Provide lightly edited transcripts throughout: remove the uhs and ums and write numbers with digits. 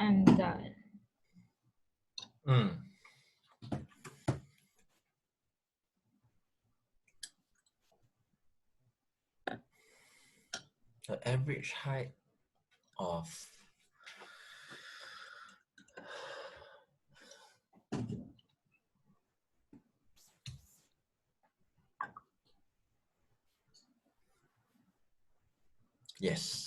I'm done. The average height of yes.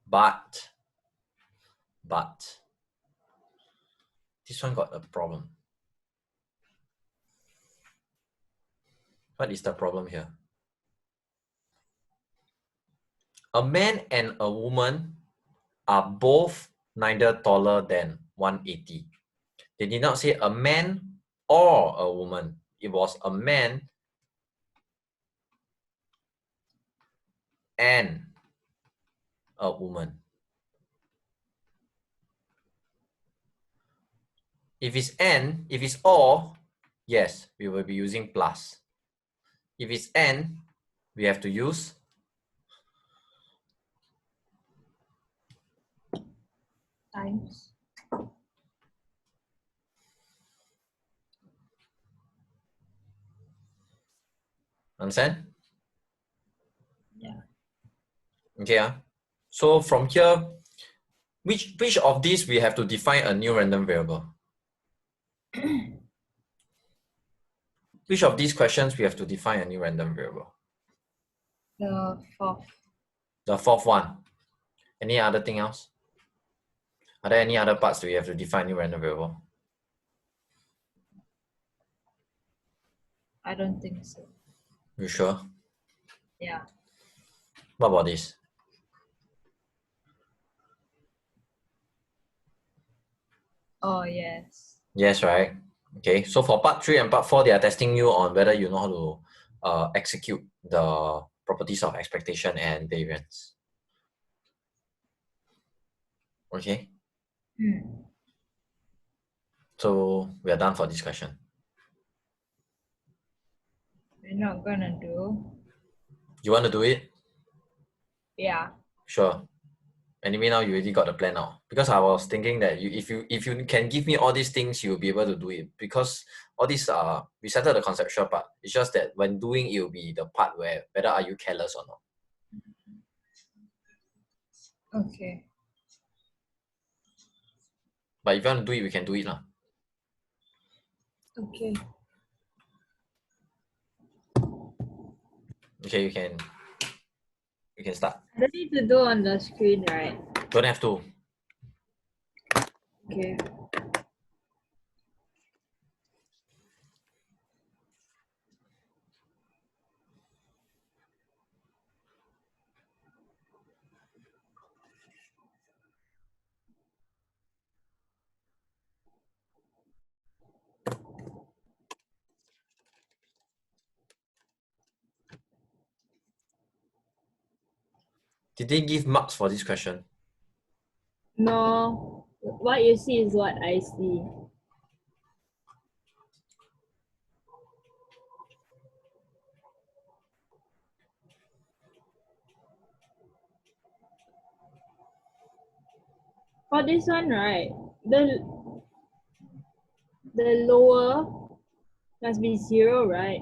But this one got a problem. What is the problem here? A man and a woman are both neither taller than 180. They did not say a man or a woman. It was a man and a woman. If it's and, if it's or, yes, we will be using plus. If it's and, we have to use Times. understand? Yeah. Okay. So from here, which of these we have to define a new random variable? Which of these questions we have to define a new random variable? The fourth. The fourth one. Any other thing else? Are there any other parts that we have to define new random variable? I don't think so. You sure? Yeah. What about this? Oh, yes. Yes, right? Okay, so for part 3 and part 4, they are testing you on whether you know how to execute the properties of expectation and variance. Okay, so we are done for this question. We're not gonna do. You want to do it? Yeah. Sure. Anyway, now you already got the plan now. Because I was thinking that if you can give me all these things, you'll be able to do it. Because all these we settled the conceptual part. It's just that when doing it will be the part where whether are you careless or not. Okay. But if you want to do it, we can do it lah. Okay. Okay, you can start. I don't need to do on the screen, right? Don't have to. Okay. Did they give marks for this question? No, what you see is what I see. For this one, right? The lower must be 0, right?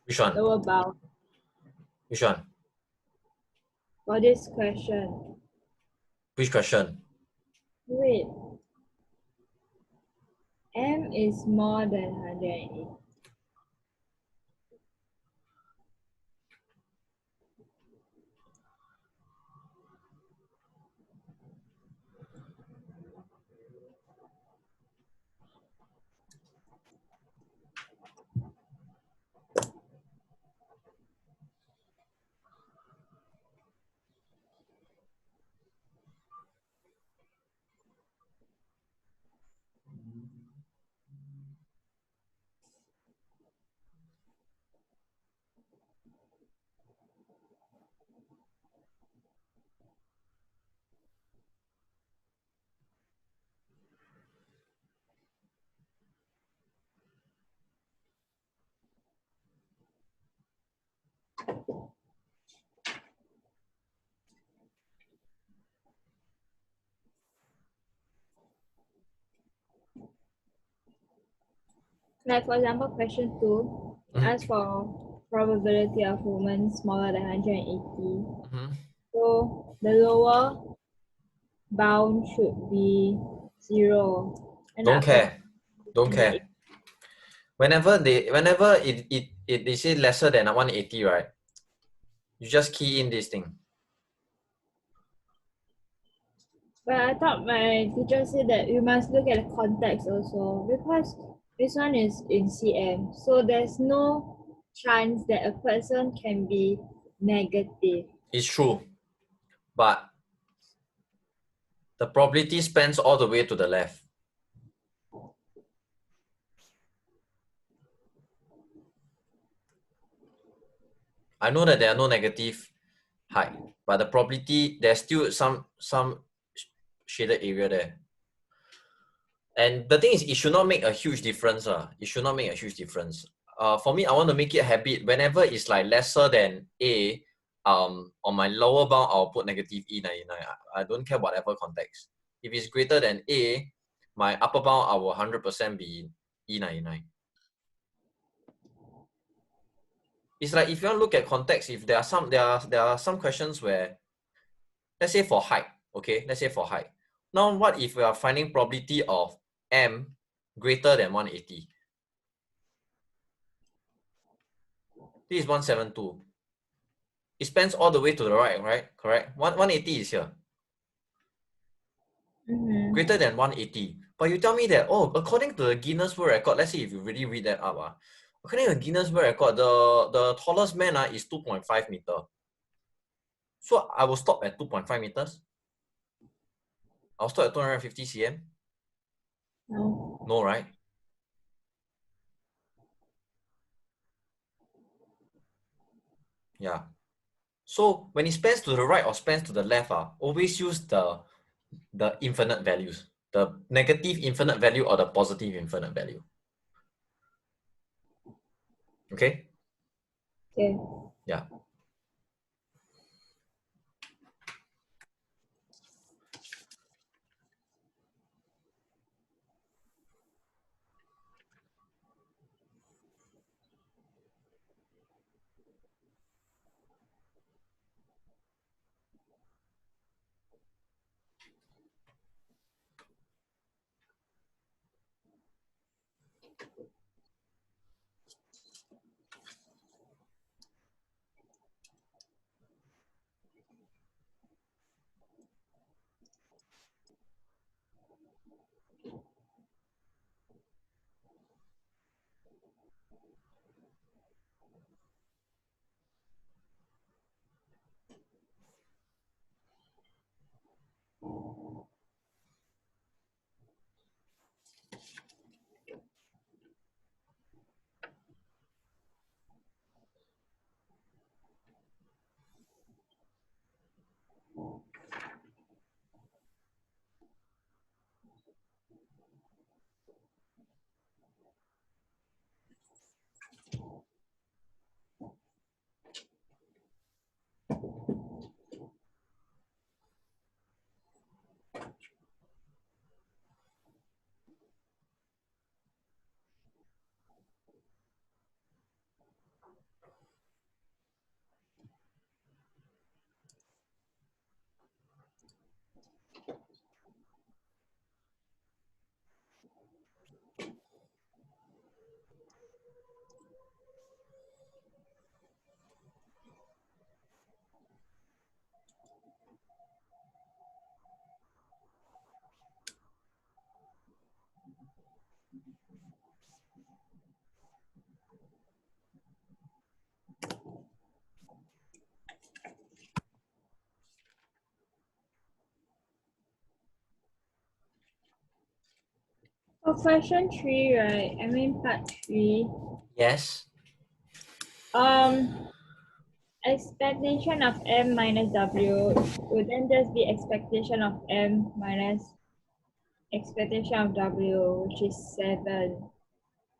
Which one? Lower bound Which one? for this question. Which question? Wait. M is more than 180. Like for example, question 2 asks for probability of movement smaller than 180. So the lower bound should be 0. And Don't upper care. Don't care. Whenever they say lesser than 180, right? You just key in this thing. But I thought my teacher said that you must look at the context also because this one is in CM. So there's no chance that a person can be negative. It's true. But the probability spans all the way to the left. I know that there are no negative height, but the probability, there's still some shaded area there. And the thing is, it should not make a huge difference. It should not make a huge difference. For me, I want to make it a habit. Whenever it's like lesser than A, on my lower bound, I'll put negative E99. I don't care whatever context. If it's greater than A, my upper bound, I will 100% be E99. It's like if you want to look at context, if there are some questions where, let's say for height, okay, let's say for height. Now, what if we are finding probability of M greater than 180? This is 172. It spans all the way to the right, right? Correct? 180 is here. Greater than 180. But you tell me that, oh, according to the Guinness World Record, let's say if you really read that up, according to the Guinness World Record, the tallest man is 2.5 meter. So I will stop at 2.5 meters. I'll stop at 250 cm. No. No, right? Yeah. So when it spans to the right or spans to the left, always use the infinite values, the negative infinite value or the positive infinite value. Okay? Okay. Yeah. For question 3, right? I mean part 3. Yes. Expectation of M minus W would then just be expectation of M minus expectation of W, which is 7.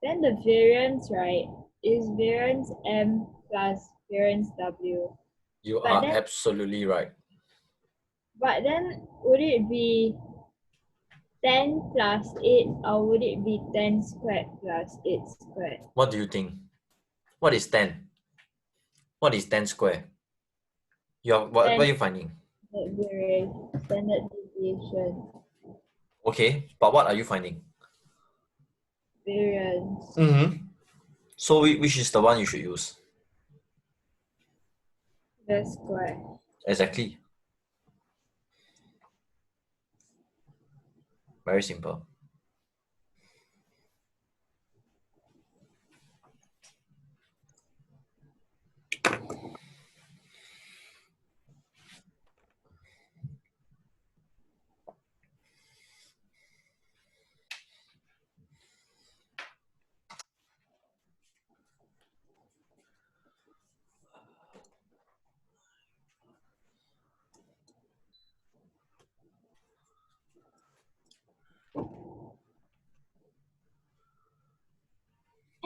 Then the variance, right, is variance M plus variance W. You But are then, absolutely right. would it be 10 plus 8, or would it be 10 squared plus 8 squared? What do you think? What is 10? What is 10 square? What are you finding? Standard deviation, Okay, but what are you finding? variance. So which is the one you should use? The square. Exactly. Very simple.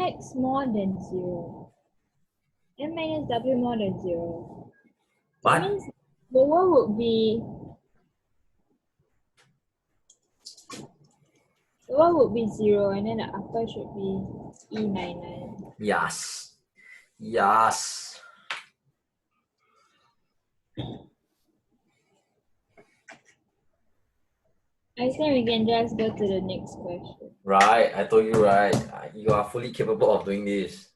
X more than 0. M minus W more than 0. It What? means lower would be 0, and then the upper should be E99. Yes. Yes. I think we can just go to the next question. Right, I told you right. You are fully capable of doing this.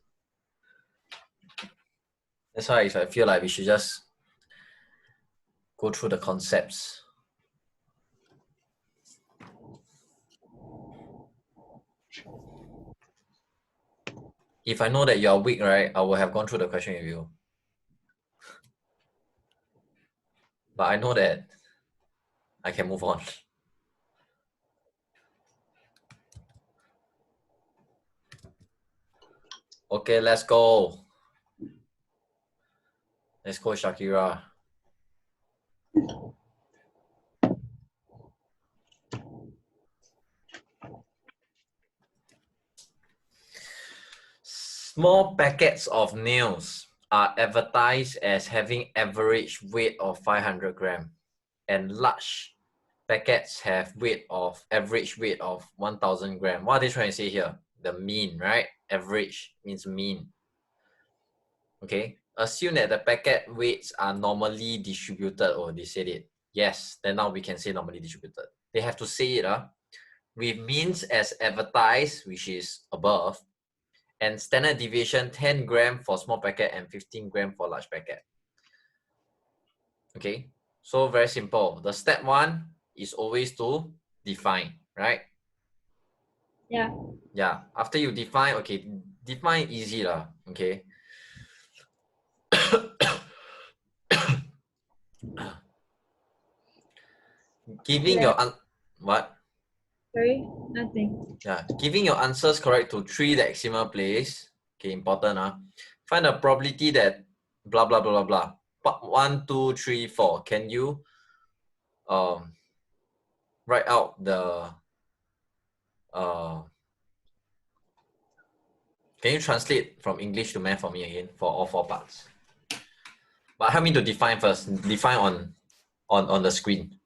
That's why I feel like we should just go through the concepts. If I know that you are weak, right, I will have gone through the question with you. But I know that I can move on. Okay, let's go. Let's go, Shakira. Small packets of nails are advertised as having average weight of 500 grams, and large packets have average weight of 1000 grams. What are they trying to say here? The mean, right? Average means mean. Okay. Assume that the packet weights are normally distributed. Oh, they said it. Yes, then now we can say normally distributed. They have to say it with means as advertised, which is above, and standard deviation 10 gram for small packet and 15 gram for large packet. Okay, so very simple. The step one is always to define, right? Yeah. Yeah, after you define, okay, define easy lah, okay? Giving your, what? Sorry? Nothing. Yeah, giving your answers correct to 3 decimal place, okay, important. Find the probability that blah, blah, blah, blah, blah. But 1, 2, 3, 4. Can you write out the can you translate from English to math for me again for all 4 parts? But help me to define first. Define on the screen.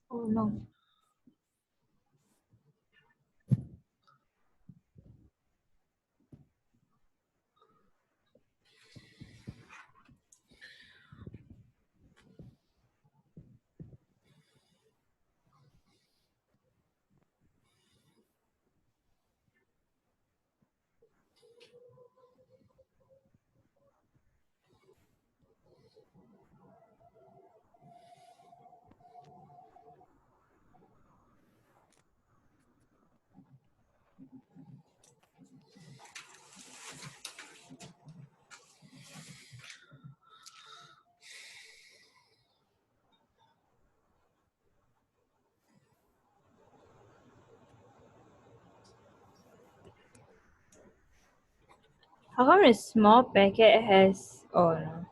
Oh no. How come a small packet has no.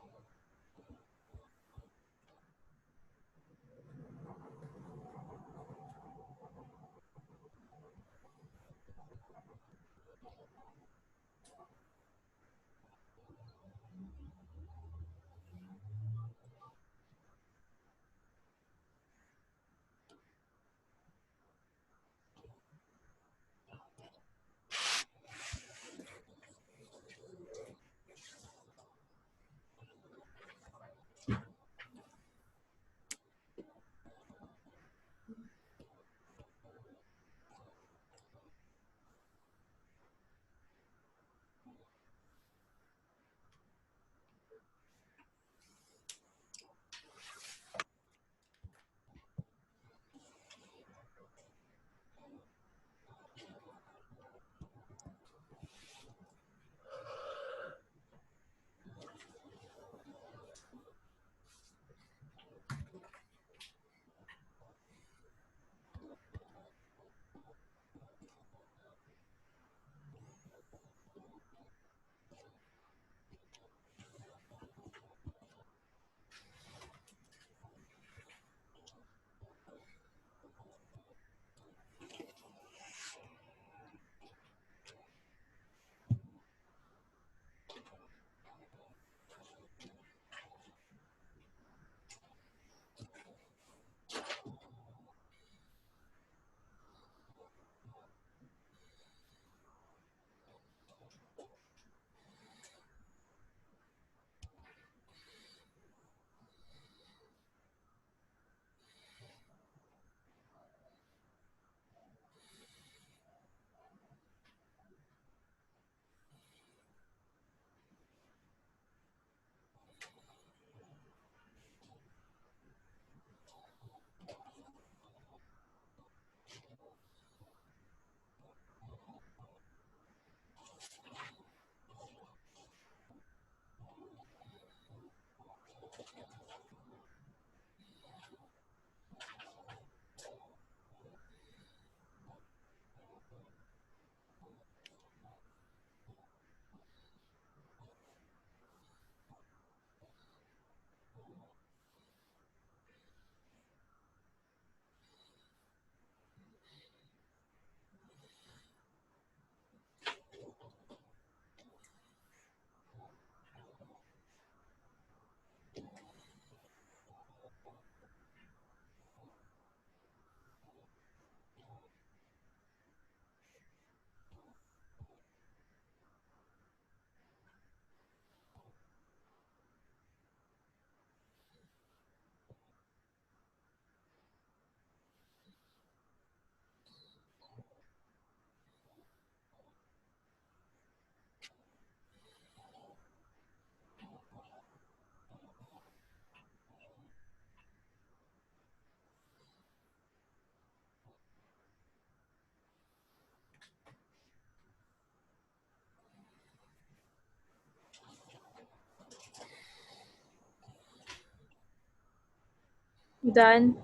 Done.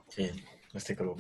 Okay, let's take a look.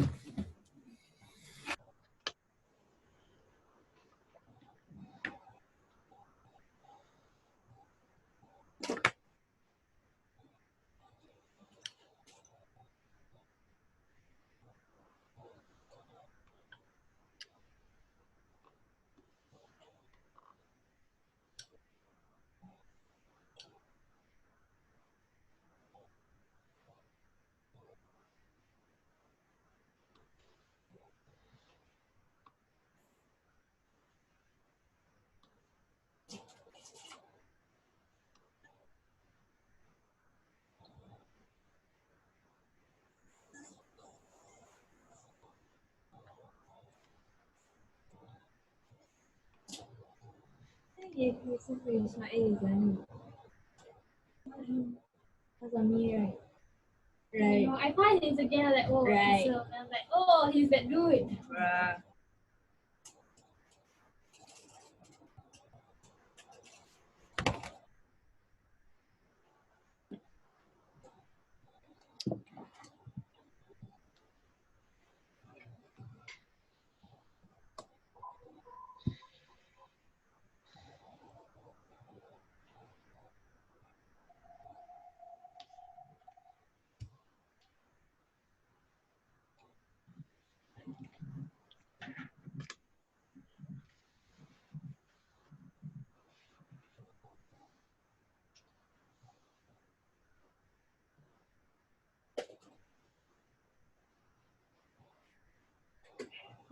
It's not isn't. That's on me, right? Right. I find it again like, oh, right. So I'm like, oh, he's that dude. Bruh.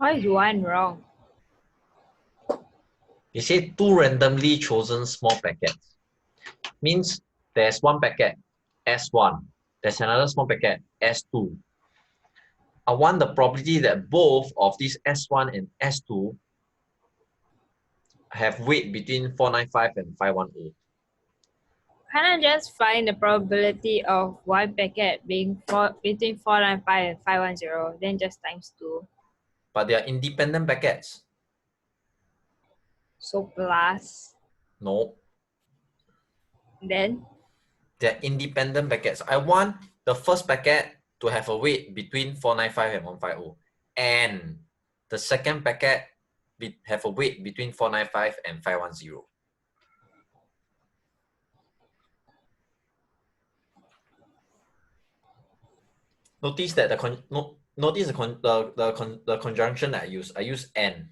Why is 1 wrong? You say 2 randomly chosen small packets. Means there's one packet, S1. There's another small packet, S2. I want the probability that both of these S1 and S2 have weight between 495 and 510. Can I just find the probability of one packet being between 495 and 510, then just times 2? But they are independent packets. So plus. No. Then? They're independent packets. I want the first packet to have a weight between 495 and 150. And the second packet have a weight between 495 and 510. Notice that the conjunction that I use. I use and.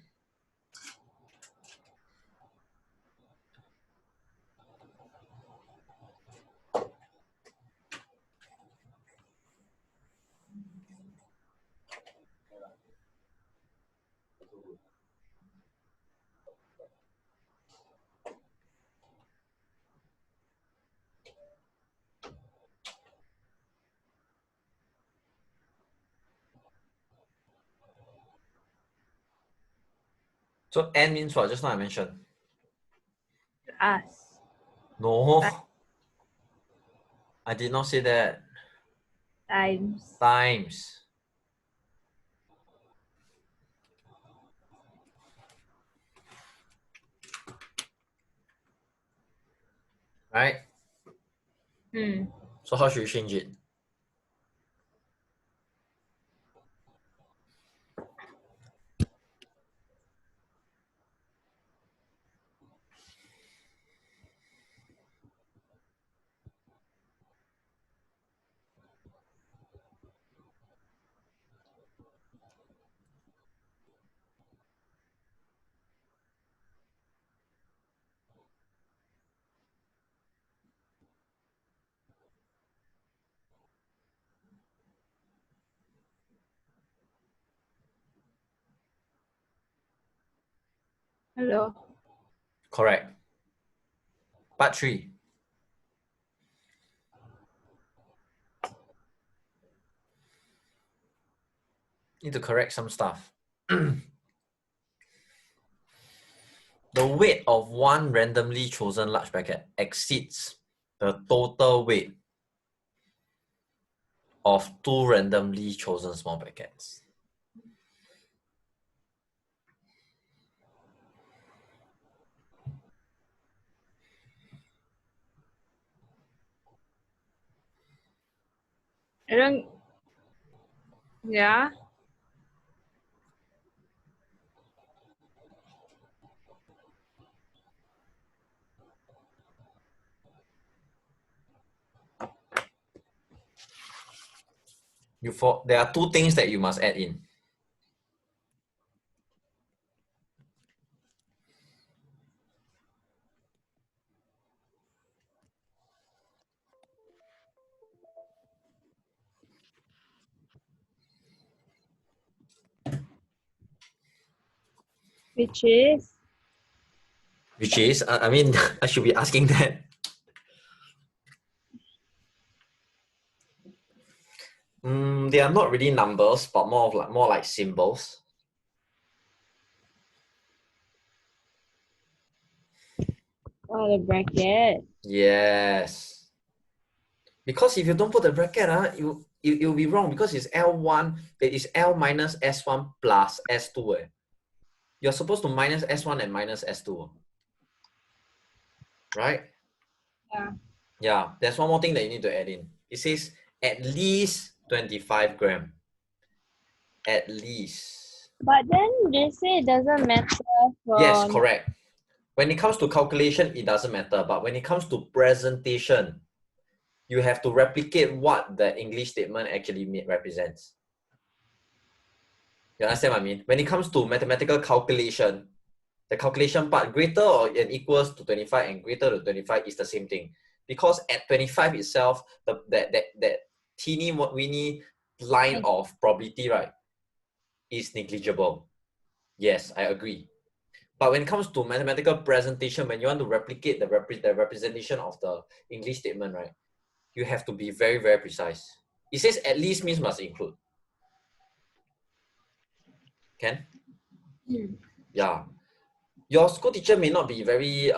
So n means what? Just now I mentioned. Us. No. I did not say that. Times. Times. Right? So how should you change it? Hello. Correct. Part 3. Need to correct some stuff. The weight of one randomly chosen large packet exceeds the total weight of 2 randomly chosen small packets. I don't. Yeah. There are 2 things that you must add in. Which is? Which is, I mean, I should be asking that. They are not really numbers, but more like symbols. Oh, the bracket. Yes. Because if you don't put the bracket, it'll be wrong because it's L1, it is L minus S1 plus S2. You're supposed to minus S1 and minus S2. Right? Yeah. Yeah, there's one more thing that you need to add in. It says at least 25 grams. At least. But then they say it doesn't matter for... Yes, correct. When it comes to calculation, it doesn't matter. But when it comes to presentation, you have to replicate what the English statement actually represents. You understand what I mean? When it comes to mathematical calculation, the calculation part greater or and equals to 25 and greater to 25 is the same thing. Because at 25 itself, that teeny weeny line of probability, right, is negligible. Yes, I agree. But when it comes to mathematical presentation, when you want to replicate the representation of the English statement, right, you have to be very, very precise. It says at least means must include. Can? Yeah. Your school teacher may not be very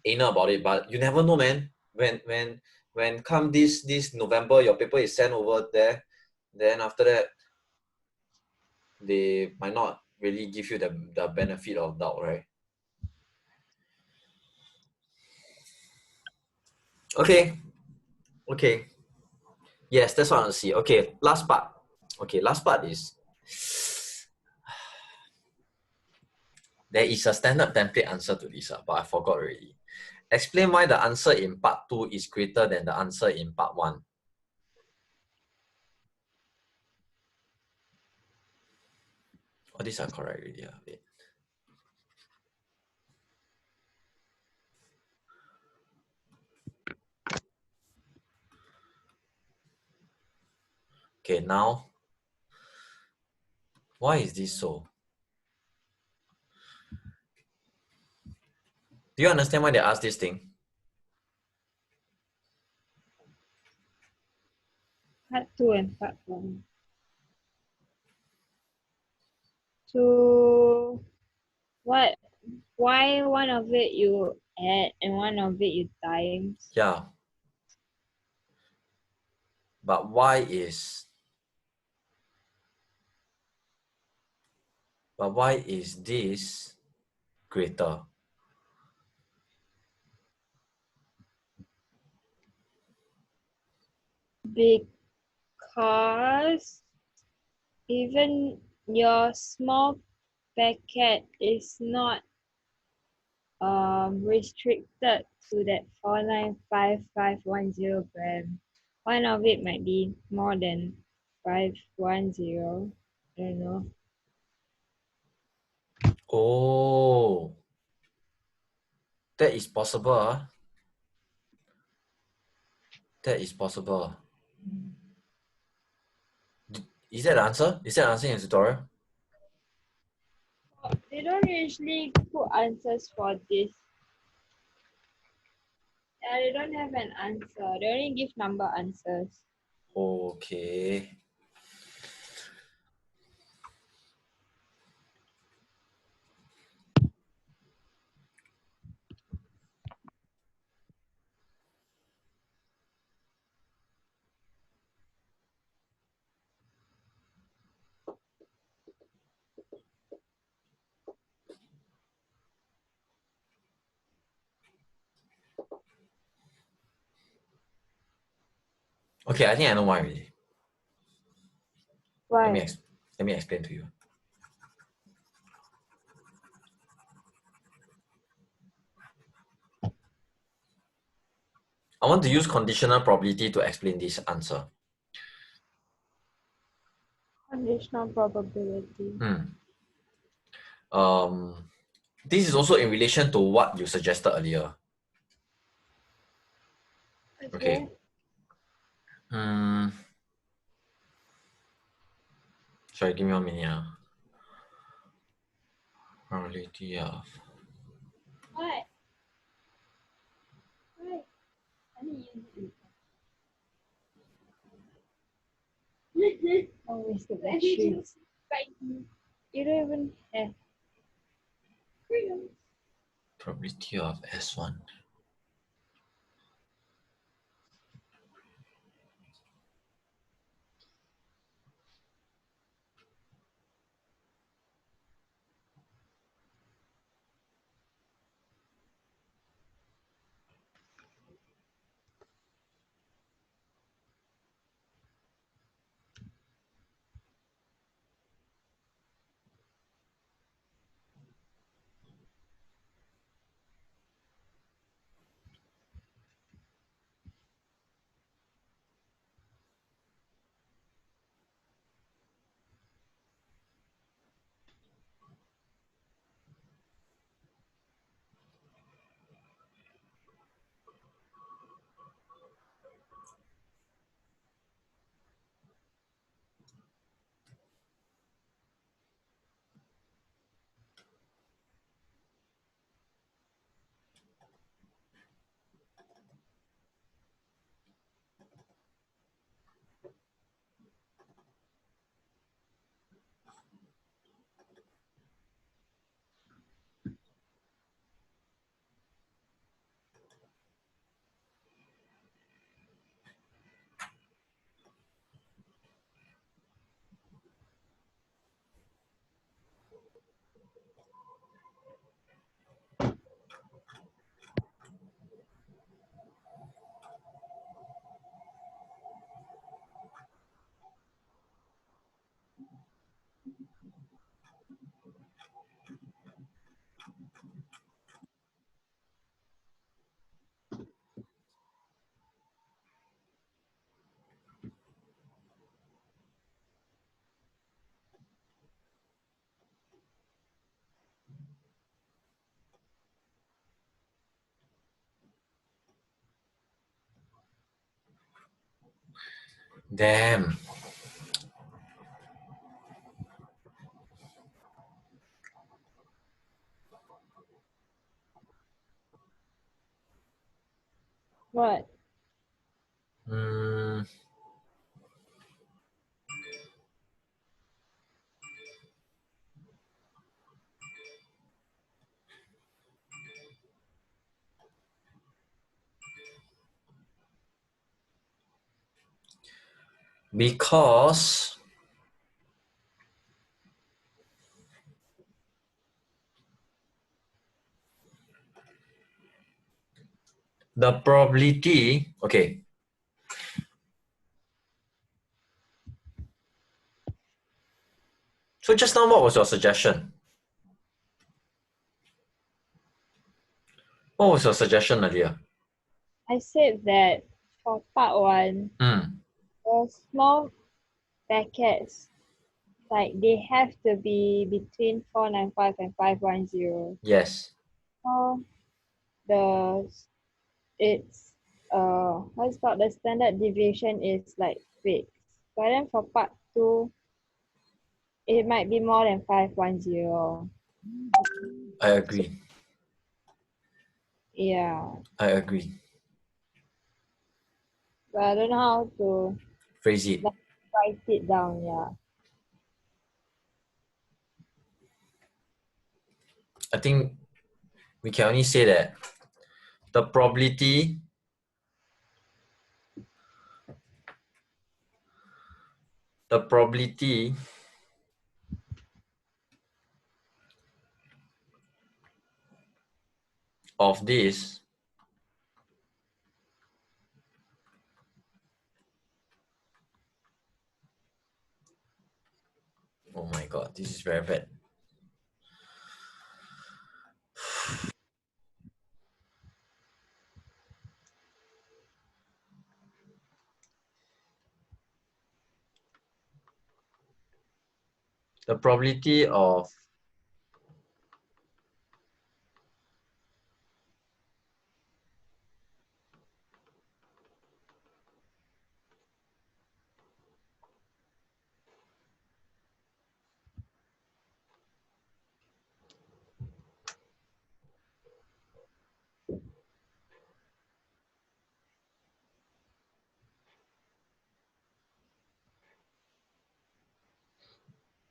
anal about it, but you never know, man. When come this November, your paper is sent over there, then after that, they might not really give you the benefit of doubt, right? Okay. Okay. Yes, that's what I want to see. Okay, last part. Okay, last part is there is a standard template answer to this, but I forgot already. Explain why the answer in part 2 is greater than the answer in part 1. Oh, these are correct already. Wait. Okay, now, why is this so? Do you understand why they asked this thing? Part 2 and part 1. So why one of it you add and one of it you times? Yeah. But why is this greater? Because even your small packet is not restricted to that 495510 gram. One of it might be more than 510. I don't know. Oh, that is possible. That is possible. Is that the answer? Is that the answer in the tutorial? They don't usually put answers for this. Yeah, they don't have an answer. They only give number answers. Okay. Okay, I think I know why already. Let Why? me explain to you. I want to use conditional probability to explain this answer. Conditional probability. This is also in relation to what you suggested earlier. Okay. Sorry, give me 1 minute. Probability of. What? Why? I need use it. Always the battery. You don't even have. Probability of S1. Damn. What? Mm, because the probability, okay. So just now, what was your suggestion? What was your suggestion earlier? I said that for part one, Mm, the small packets, like they have to be between 495 and 510. yes. So the it's what's called the standard deviation is like fixed. But then for part two, it might be more than 510. I agree. Yeah. I agree. But I don't know how to Phrase it. like write it down, yeah. I think we can only say that the probability of this oh my god, this is very bad. The probability of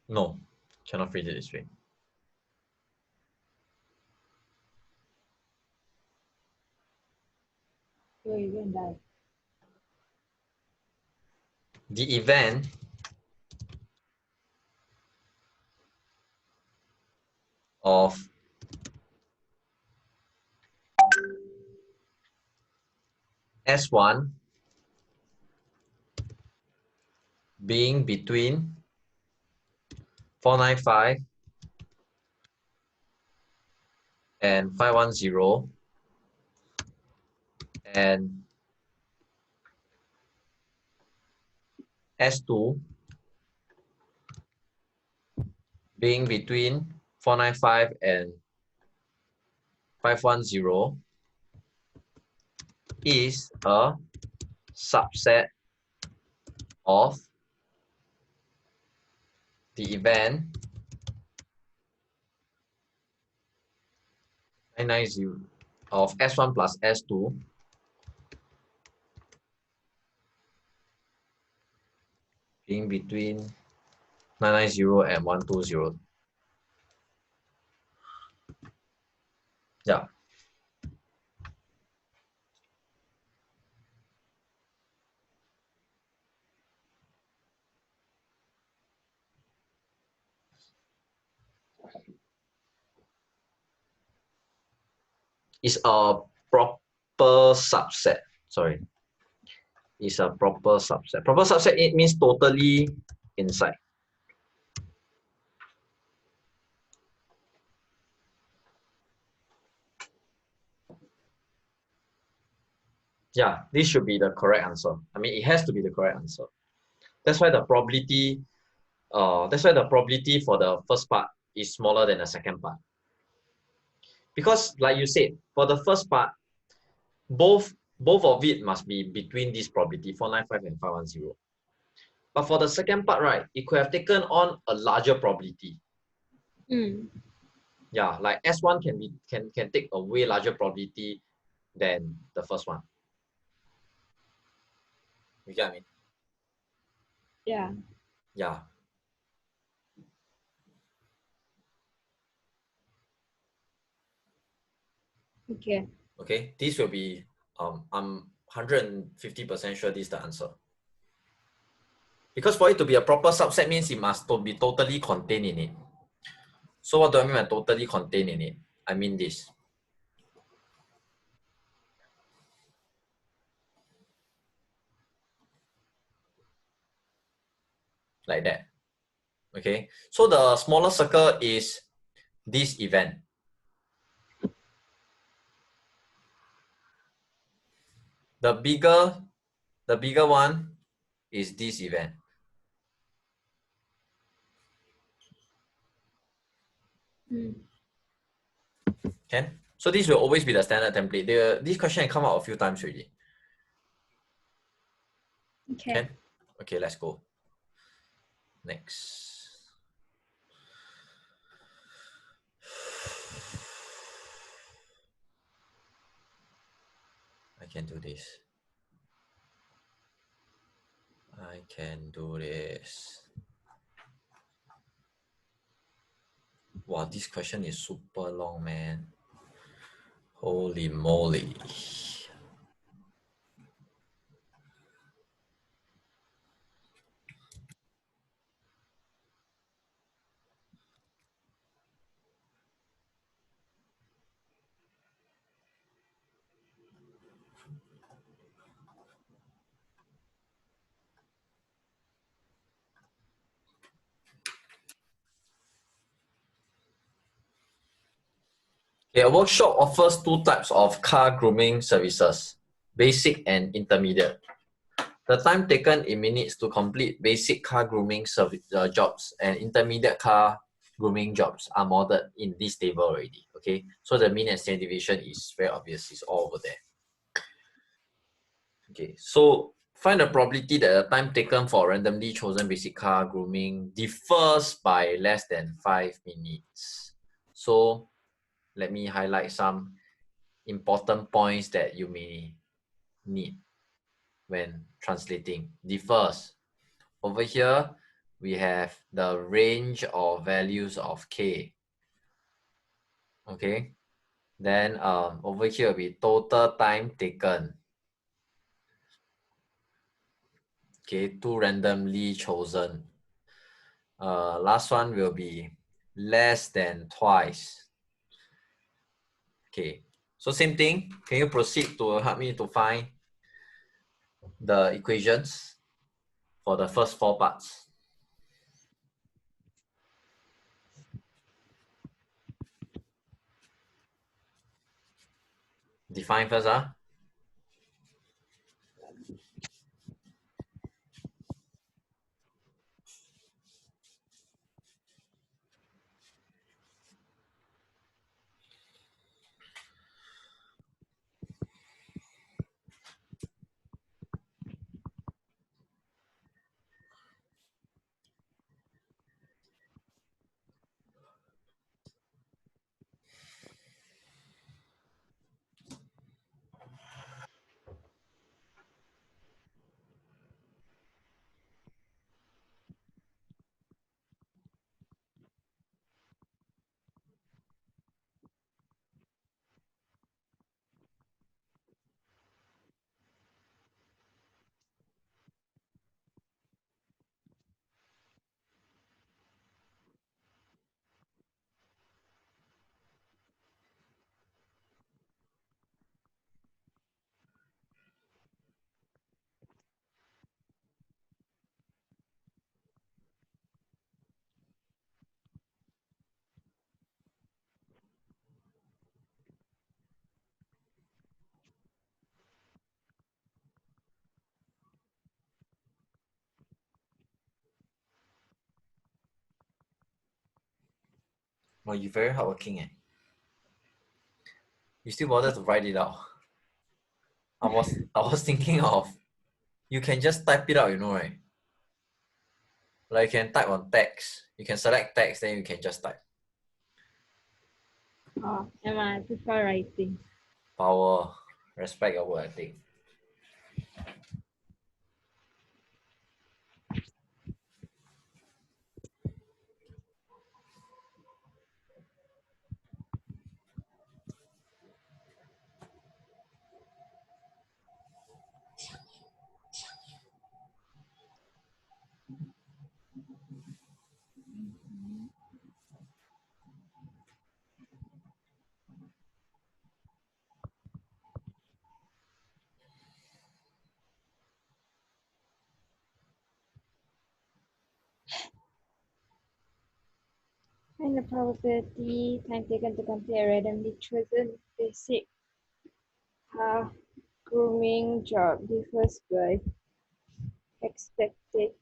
no, cannot phrase it this way. So you can die. The event of S1 being between 495 and 510 and S2 being between 495 and 510 is a subset of the event 990 of S1 plus S2 being between 990 and 120. Yeah. It's a proper subset. Sorry. It's a proper subset. Proper subset, it means totally inside. Yeah, this should be the correct answer. I mean, it has to be the correct answer. That's why the probability, for the first part is smaller than the second part. Because like you said, for the first part, both of it must be between this probability 495 and 510. But for the second part, right, it could have taken on a larger probability. Yeah, like S1 can take a way larger probability than the first one. You get what I mean? Yeah. Yeah. Okay. Okay, this will be, I'm 150% sure this is the answer. Because for it to be a proper subset means it must be totally contained in it. So what do I mean by totally contained in it? I mean this. Like that. Okay, so the smaller circle is this event. The bigger one is this event. Okay, so this will always be the standard template. This question can come out a few times already. Okay. Okay, let's go. Next. I can do this. I can do this. Wow, this question is super long, man. Holy moly. Okay, a workshop offers two types of car grooming services, basic and intermediate. The time taken in minutes to complete basic car grooming jobs and intermediate car grooming jobs are modeled in this table already. Okay, so the mean and standard deviation is very obvious, it's all over there. Okay, so find the probability that the time taken for randomly chosen basic car grooming differs by less than 5 minutes. So let me highlight some important points that you may need when translating. Differs. Over here, we have the range of values of k. Okay. Then over here will be total time taken. Okay, two randomly chosen. Last one will be less than twice. Okay, so same thing. Can you proceed to help me to find the equations for the first four parts? Define first, huh? Well, you're very hardworking, eh? You still bother to write it out. I was thinking of, you can just type it out, you know, right? Like you can type on text. You can select text, then you can just type. Oh, I prefer writing. Power. Respect your word, I think. Find the probability time taken to complete a randomly chosen basic grooming job differs by expected.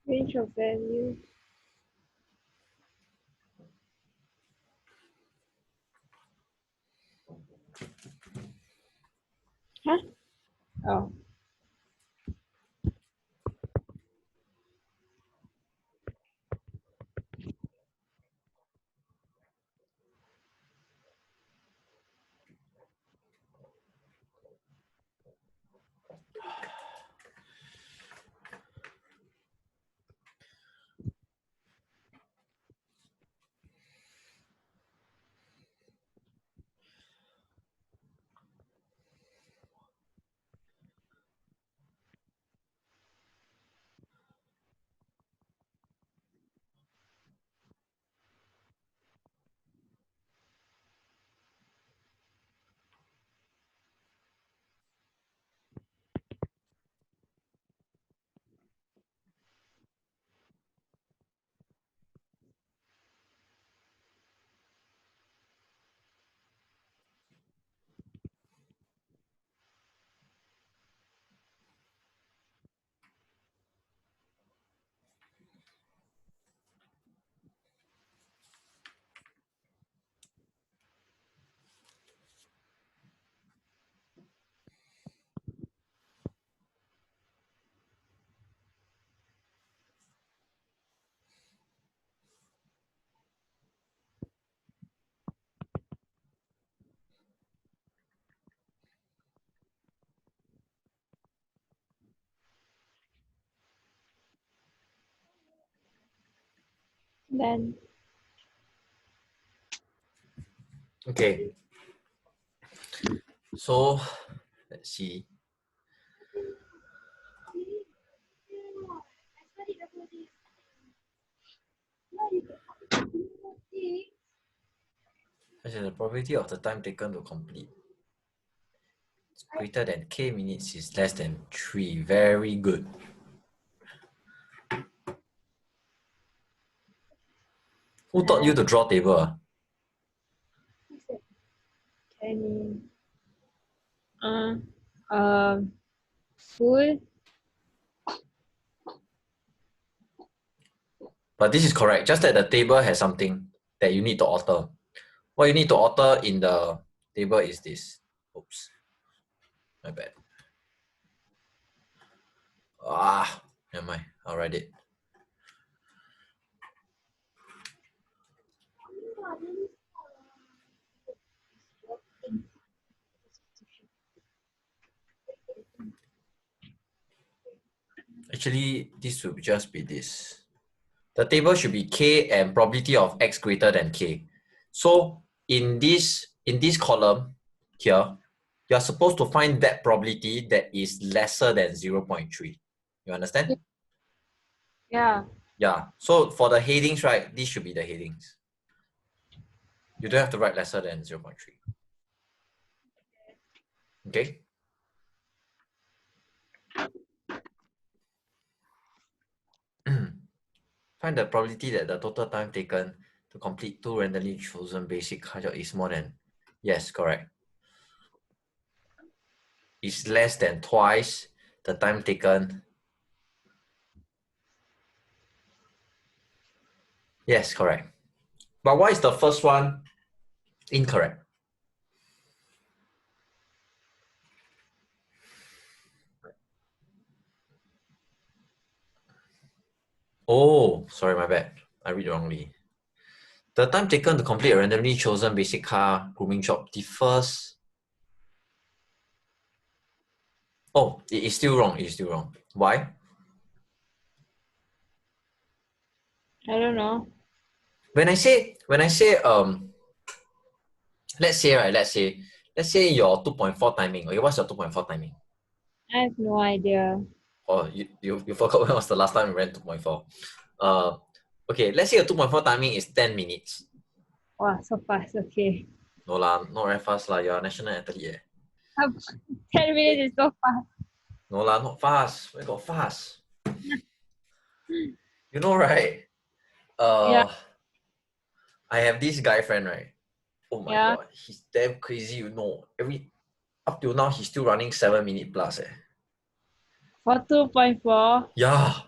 Range of value. Huh? Oh. Then Okay. So let's see. Such as the probability of the time taken to complete is greater than k minutes is less than 3. Very good. Who taught you to draw table? can school. But this is correct. Just that the table has something that you need to alter. What you need to alter in the table is this. Oops. My bad. Never mind. I'll write it. Actually, this should just be this. The table should be k and probability of x greater than k. So in this column here, you're supposed to find that probability that is lesser than 0.3. You understand? Yeah. Yeah. So for the headings, right, this should be the headings. You don't have to write lesser than 0.3. Okay? Find the probability that the total time taken to complete 2 randomly chosen basic car jobs is more than, yes, correct. Is less than twice the time taken. Yes, correct. But why is the first one incorrect? Oh, sorry, my bad. I read wrongly. The time taken to complete a randomly chosen basic car grooming job differs. Oh, it is still wrong. It is still wrong. Why? I don't know. When I say let's say your 2.4 timing. Okay, what's your 2.4 timing? I have no idea. Oh, you forgot when was the last time you ran 2.4. Okay, let's say your 2.4 timing is 10 minutes. Wow, so fast. Okay. No lah, not very fast lah. You're a national athlete. 10 minutes is so fast. No lah, not fast. Where got fast? You know, right? Yeah. I have this guy friend, right? Oh my Yeah. god, he's damn crazy, you know. Up till now, he's still running 7 minutes plus. For 2.4. Yeah,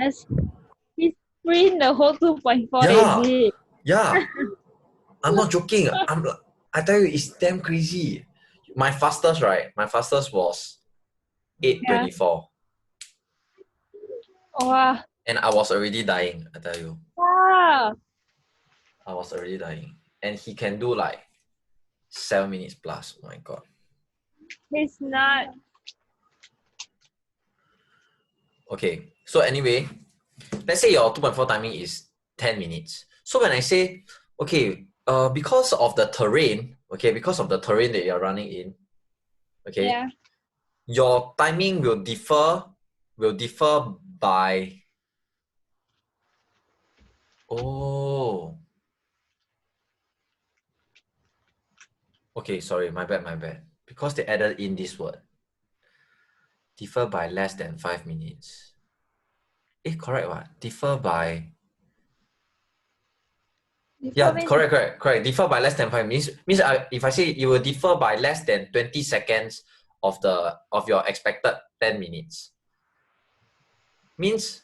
He's sprint the whole 2.4, yeah, is it? yeah. I'm not joking. I tell you, it's damn crazy. My fastest, right? My fastest was 8:24. Wow. And I was already dying, I tell you. Wow. I was already dying. And he can do like 7 minutes plus. Oh my god. He's not. Okay, so anyway, let's say your 2.4 timing is 10 minutes. So when I say, okay, because of the terrain, that you're running in, okay, Yeah. your timing will differ by, oh, okay, sorry, my bad. Because they added in this word, differ by less than 5 minutes. Correct what? Differ by, correct. Differ by less than 5 minutes means if I say it will differ by less than 20 seconds of your expected 10 minutes. Means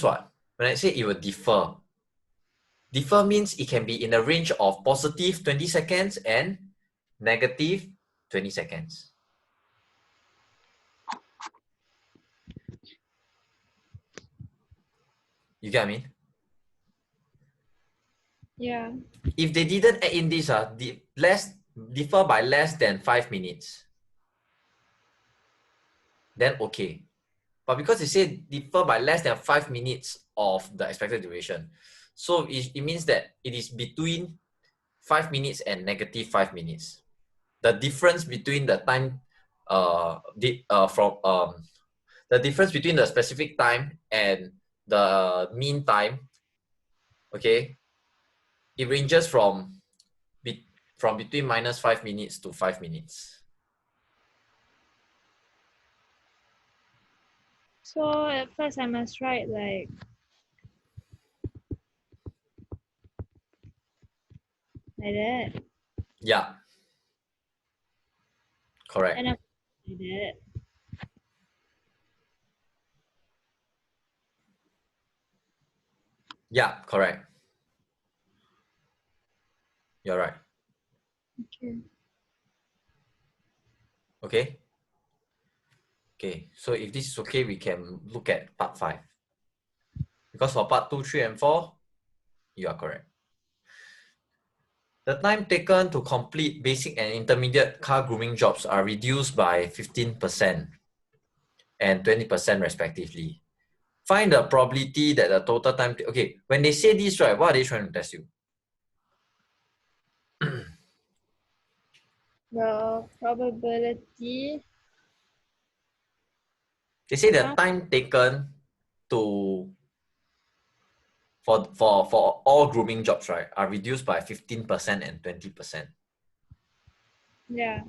what? When I say it will differ means it can be in the range of positive 20 seconds and negative 20 seconds. You get what I mean? Yeah. If they didn't add in this, differ by less than 5 minutes, then okay. But because they say differ by less than 5 minutes of the expected duration, so it means that it is between 5 minutes and negative 5 minutes. The difference between the time, the difference between the specific time and the mean time, okay, it ranges from between minus 5 minutes to 5 minutes. So at first I must write like that. Yeah. Correct. And I'm like that. Yeah, correct. You're right. Okay. Okay. Okay. So if this is okay, we can look at part 5. Because for part 2, 3, and 4, you are correct. The time taken to complete basic and intermediate car grooming jobs are reduced by 15% and 20% respectively. Find the probability that the total time... Okay, when they say this, right, what are they trying to test you? The probability. They say the time taken to... For all grooming jobs, right, are reduced by 15% and 20%. Yeah.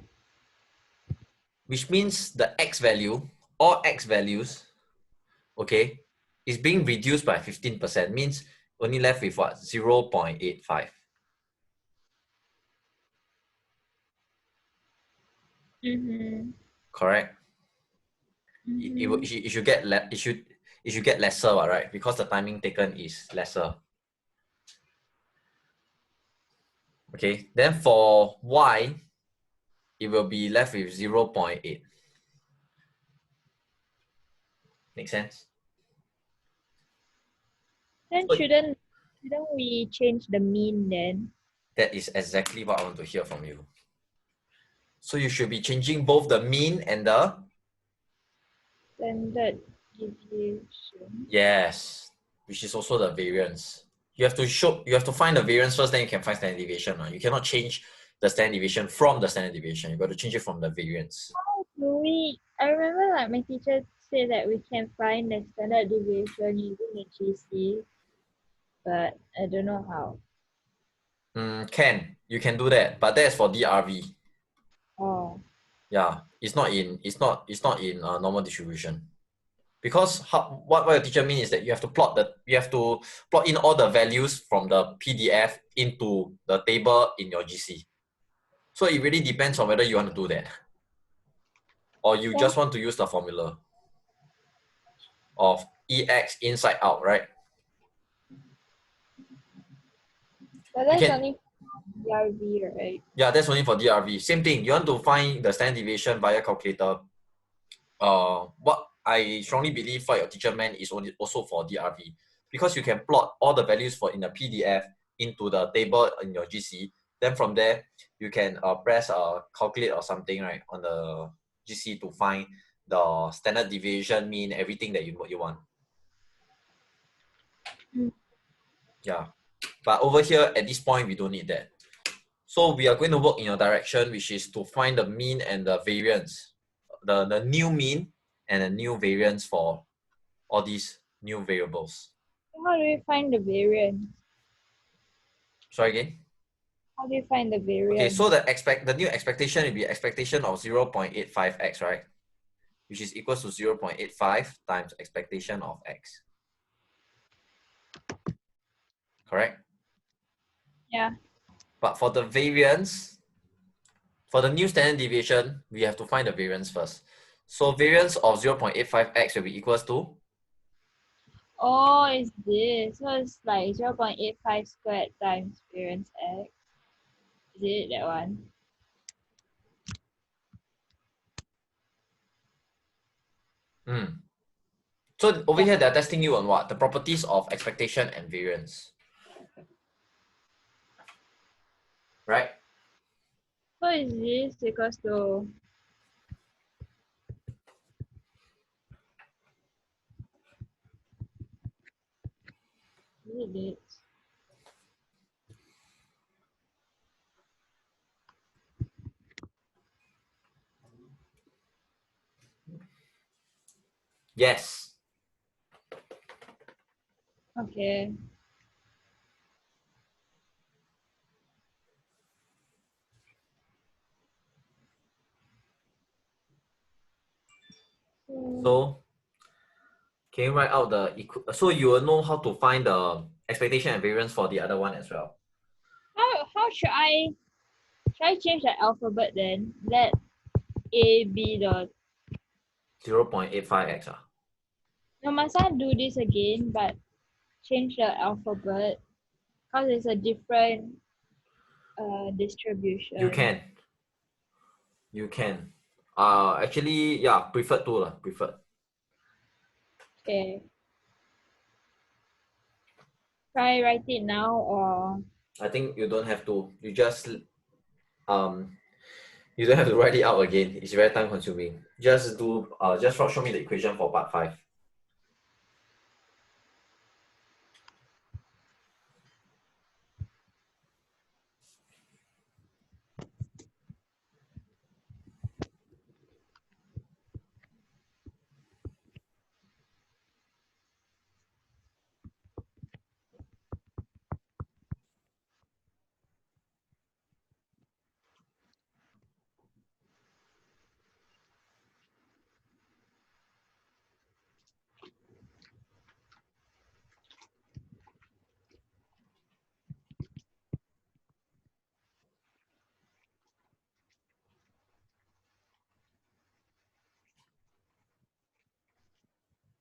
Which means the X value, all X values, okay, is being reduced by 15%, means only left with what? 0.85. Correct? It should get it should get lesser, right? Because the timing taken is lesser. Okay, then for y, it will be left with 0.8. Make sense? Then shouldn't we change the mean then? That is exactly what I want to hear from you. So you should be changing both the mean and the Standard deviation. yes, which is also the variance. You have to find the variance first, then you can find standard deviation. You cannot change the standard deviation from the standard deviation. You got to change it from the variance. How do we? I remember like my teacher said that we can find the standard deviation using the GC, but I don't know how. You can do that, but that's for DRV. Oh. Yeah, it's not in normal distribution. Because what your teacher means is that you have to plot in all the values from the PDF into the table in your GC. So it really depends on whether you want to do that, or you just want to use the formula of EX inside out, right? But that's only DRV, right? Yeah, that's only for DRV. Same thing. You want to find the standard deviation via calculator. What I strongly believe what your teacher meant is also for DRV, because you can plot all the values for in the PDF into the table in your GC. Then from there, you can press calculate or something, right, on the GC to find the standard deviation, mean, everything that you want. Yeah, but over here at this point we don't need that. So we are going to work in your direction, which is to find the mean and the variance, the new mean and the new variance for all these new variables. How do we find the variance? Sorry again? How do you find the variance? Okay, so the new expectation will be expectation of 0.85x, right? Which is equals to 0.85 times expectation of x. Correct? Yeah. But for the variance, for the new standard deviation, we have to find the variance first. So variance of 0.85x will be equals to? Oh, it's this. So it's like 0.85 squared times variance x. Is it that one? So over here, they're testing you on what? The properties of expectation and variance. Right? So is this equals to it? Yes. Okay. So can you write out so you will know how to find the expectation and variance for the other one as well. How should I change the alphabet then? Let A be the 0.85x. no, must I do this again but change the alphabet because it's a different distribution. You can. You can. Actually, yeah, preferred to preferred. Okay. Try write it now or I think you don't have to. You just you don't have to write it out again. It's very time consuming. Just show me the equation for part 5.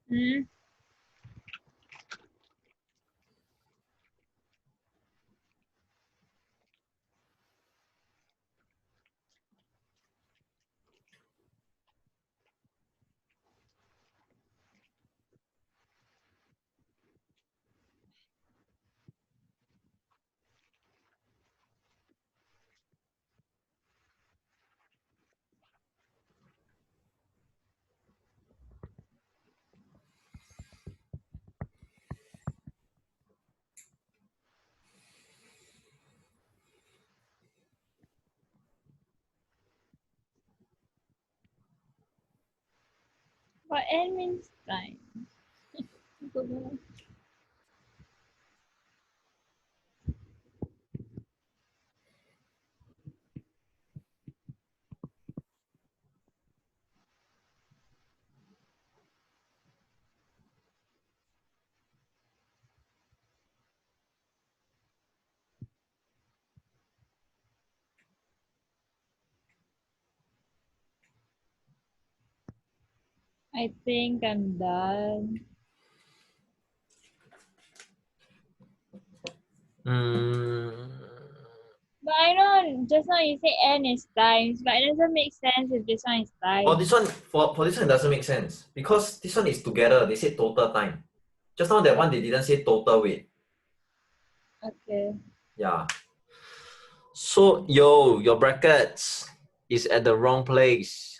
Hmm? But n means time. Don't know. I think I'm done. Mm, But I know just now you say n is times, but it doesn't make sense if this one is for time. this one, for this one, it doesn't make sense because this one is together. They say total time. Just now that one they didn't say total weight. Okay. Yeah. So your brackets is at the wrong place.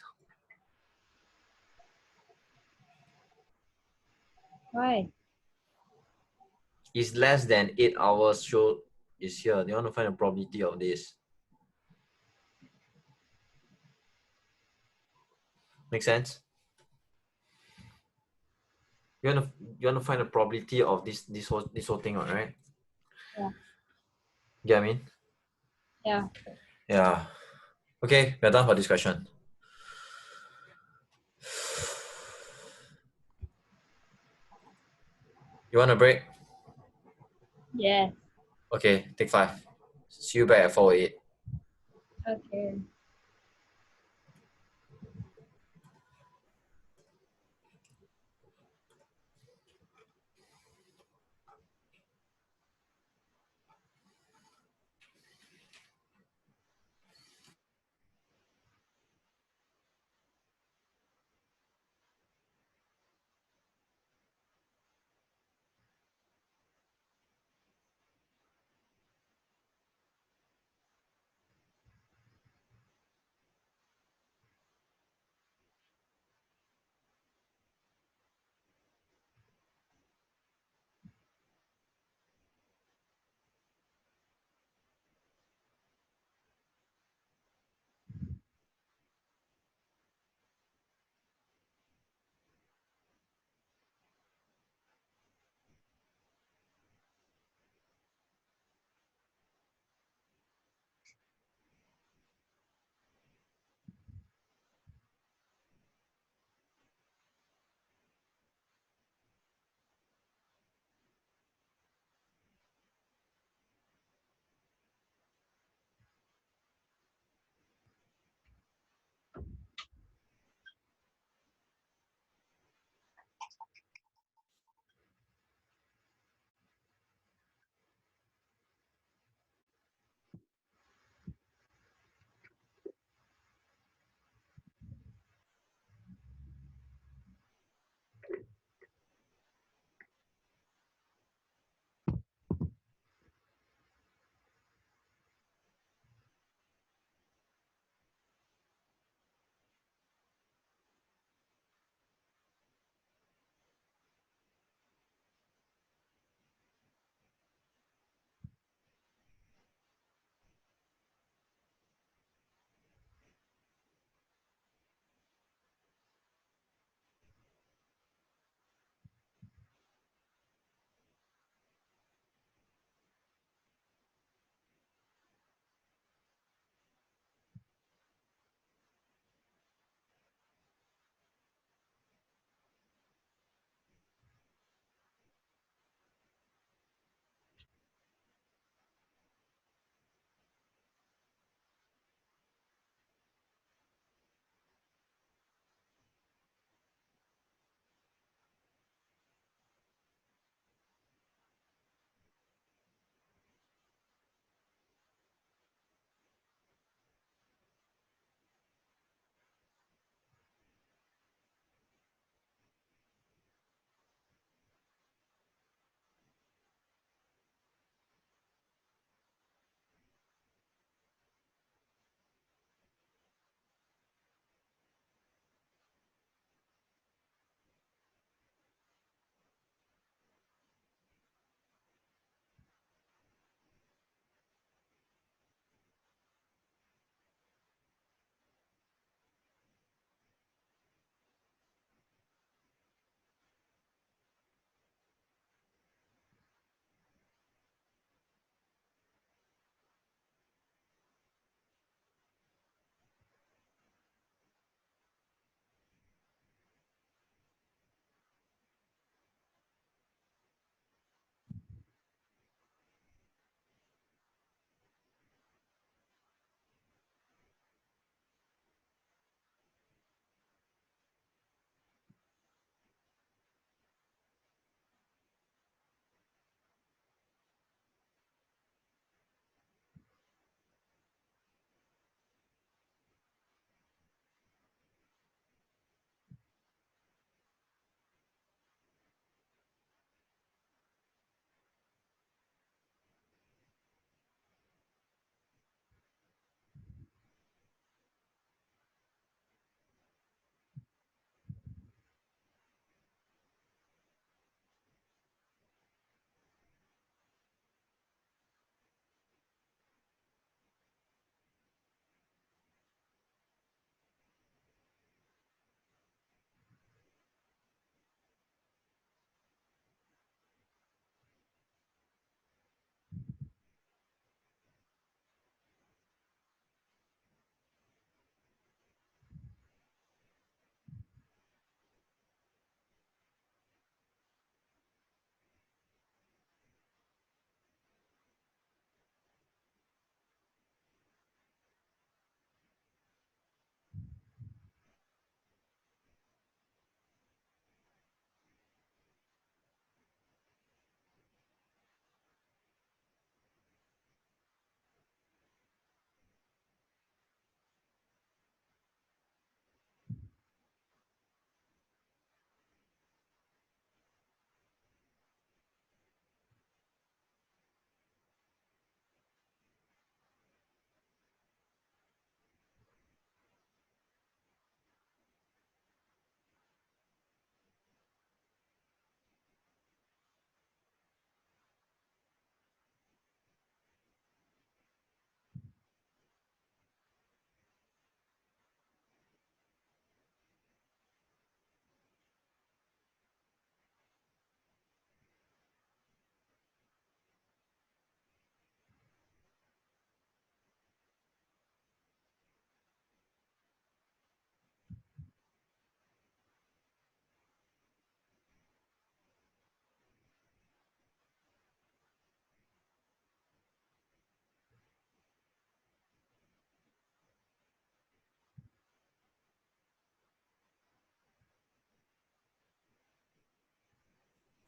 Why? Is less than 8 hours. So is here. They want to find the probability of this. Make sense? You want to find the probability of this whole thing, right? Yeah. Get what I mean? Yeah. Yeah. Okay, we're done for this question. You want a break? Yes. Okay, take 5. See you back at 4:08. Okay.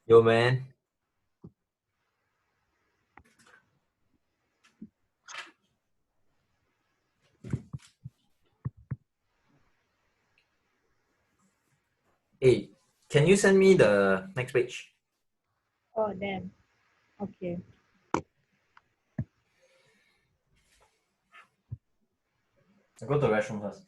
Yo, man. Hey, can you send me the next page? Oh, damn. Okay. I go to the restroom first.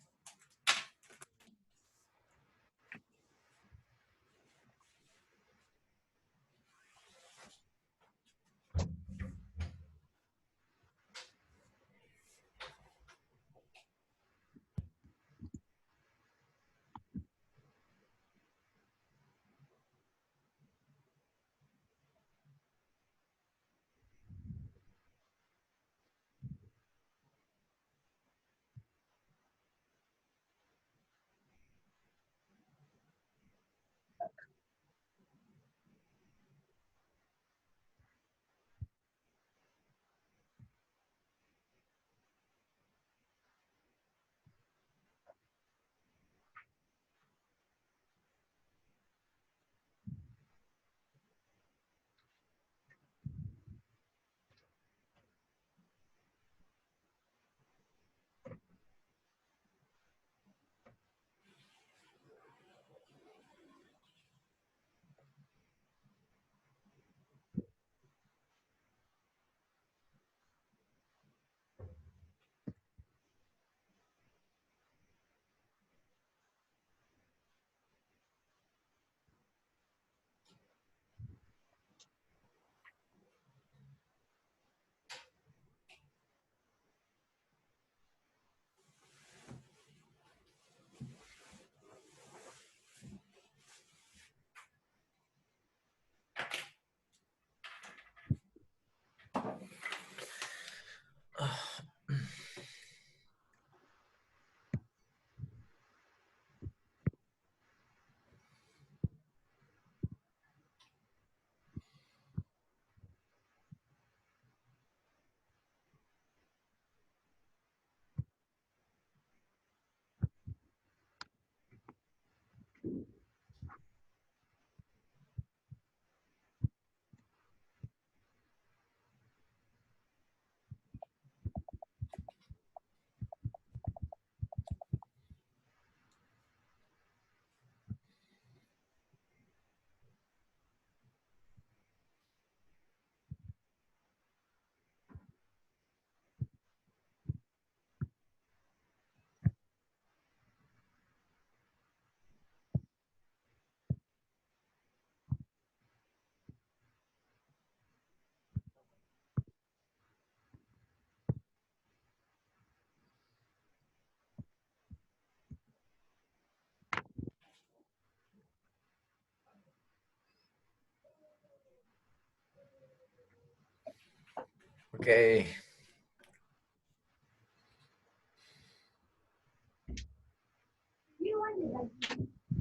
Okay.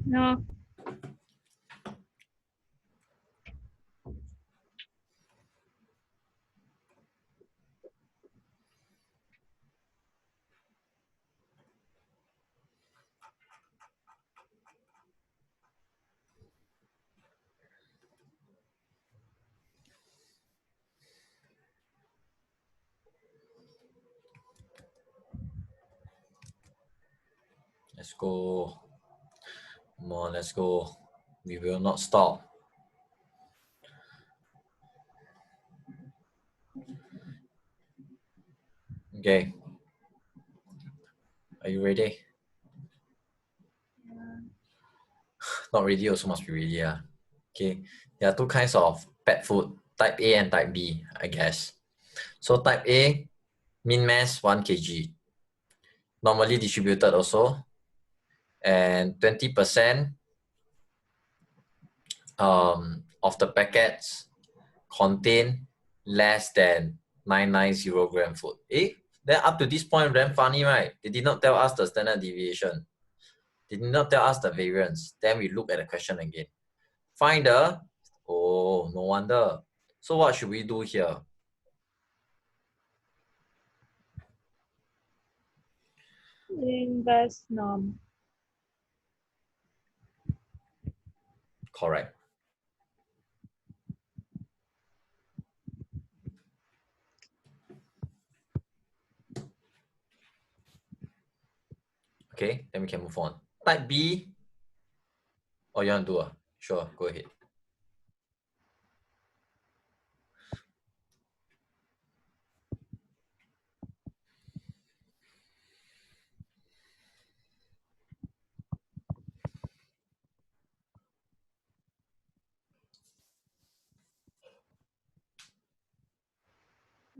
No. Let's go. Come on, let's go. We will not stop. Okay. Are you ready? Not ready also must be ready. Okay. There are two kinds of pet food, type A and type B, I guess. So type A, min mass 1 kg. Normally distributed also. And 20% of the packets contain less than 990 gram food. Then up to this point, damn funny, right? They did not tell us the standard deviation. They did not tell us the variance. Then we look at the question again. Find the, oh, no wonder. So what should we do here? Inverse norm. Correct. Okay, then we can move on. Type B. Oh, you want to do a? Sure, go ahead.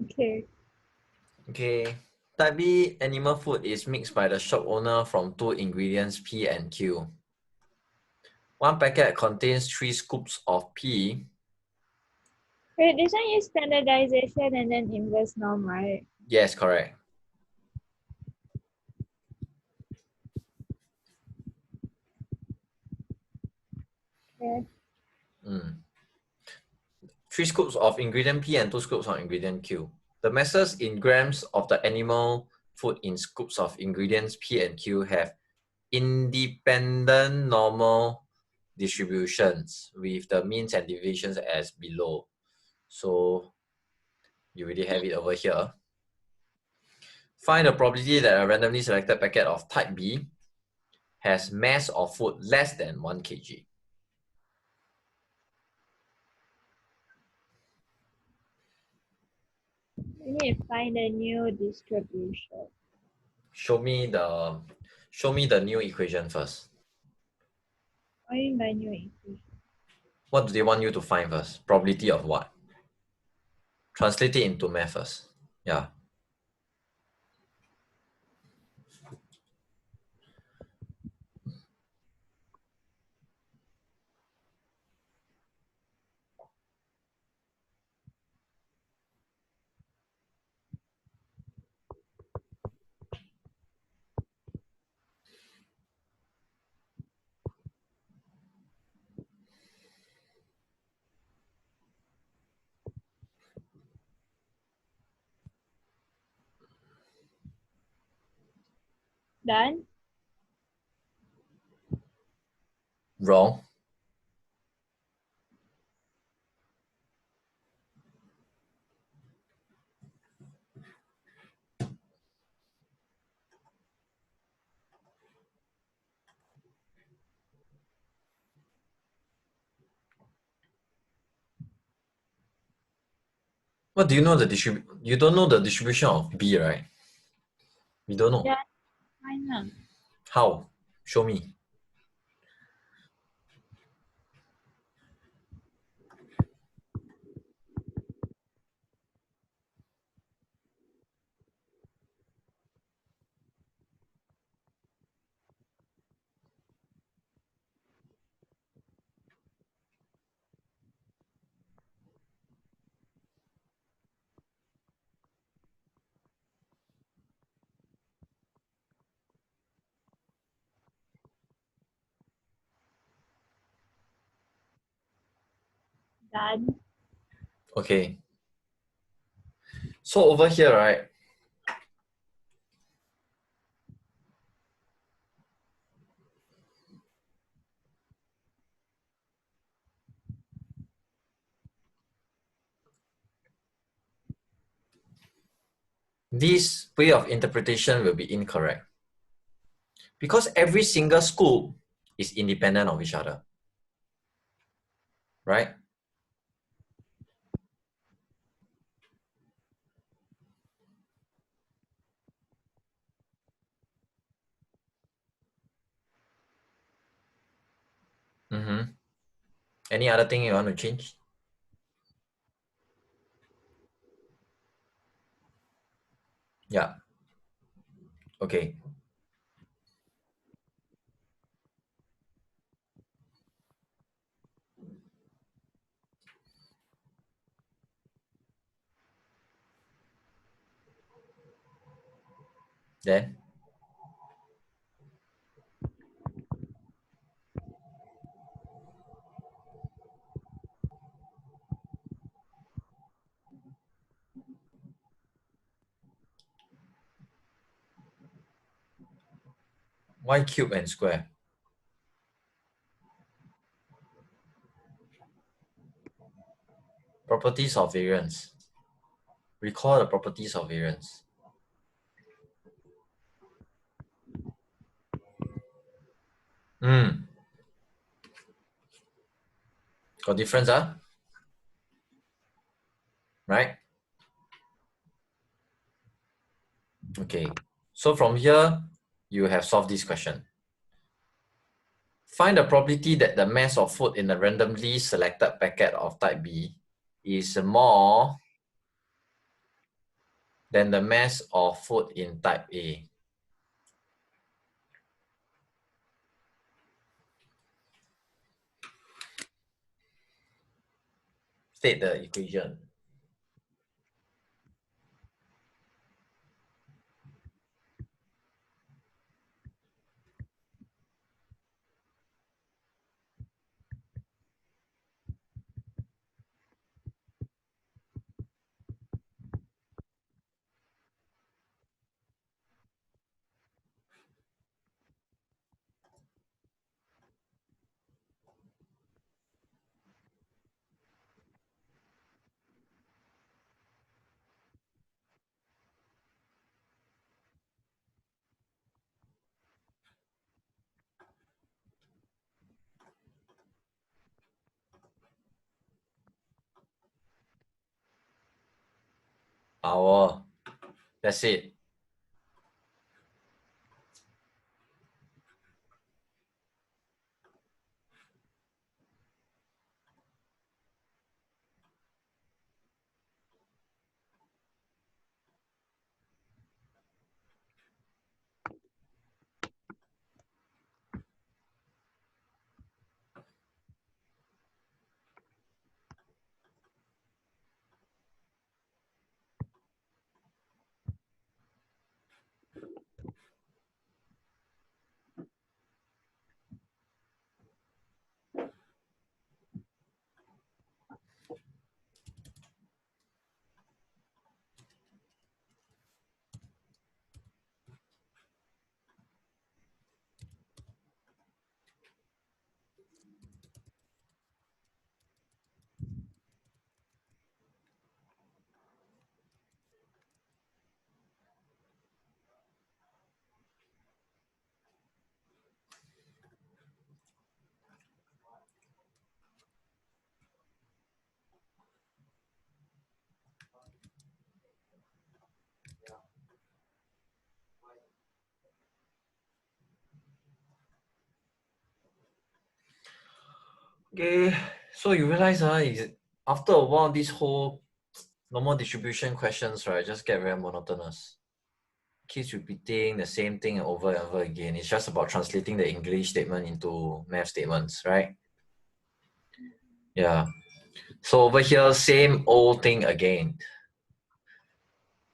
Okay. Okay. Type B animal food is mixed by the shop owner from two ingredients P and Q. One packet contains 3 scoops of P. Wait, this one is standardization and then inverse norm, right? Yes, correct. Okay. 3 scoops of ingredient P and 2 scoops of ingredient Q. The masses in grams of the animal food in scoops of ingredients P and Q have independent normal distributions with the means and deviations as below. So you already have it over here. Find the probability that a randomly selected packet of type B has mass of food less than 1 kg. We need to find a new distribution. Show me the new equation first. What do you mean by new equation? What do they want you to find first? Probability of what? Translate it into math first. Yeah. Done? Wrong. What do you know you don't know the distribution of B, right? You don't know. Yeah, fine now. How? Show me. Done. Okay. So over here, right? This way of interpretation will be incorrect. Because every single scoop is independent of each other. Right? Mm-hmm. Any other thing you want to change? Yeah. Okay. Then y cube and square. Properties of variance. Recall the properties of variance. Got difference, huh? Right? Okay. So from here, you have solved this question. Find the probability that the mass of food in a randomly selected packet of type B is more than the mass of food in type A. State the equation. Power. That's it. Okay, so you realize after a while, this whole normal distribution questions, right, just get very monotonous. Keeps repeating the same thing over and over again. It's just about translating the English statement into math statements, right? Yeah. So over here, same old thing again.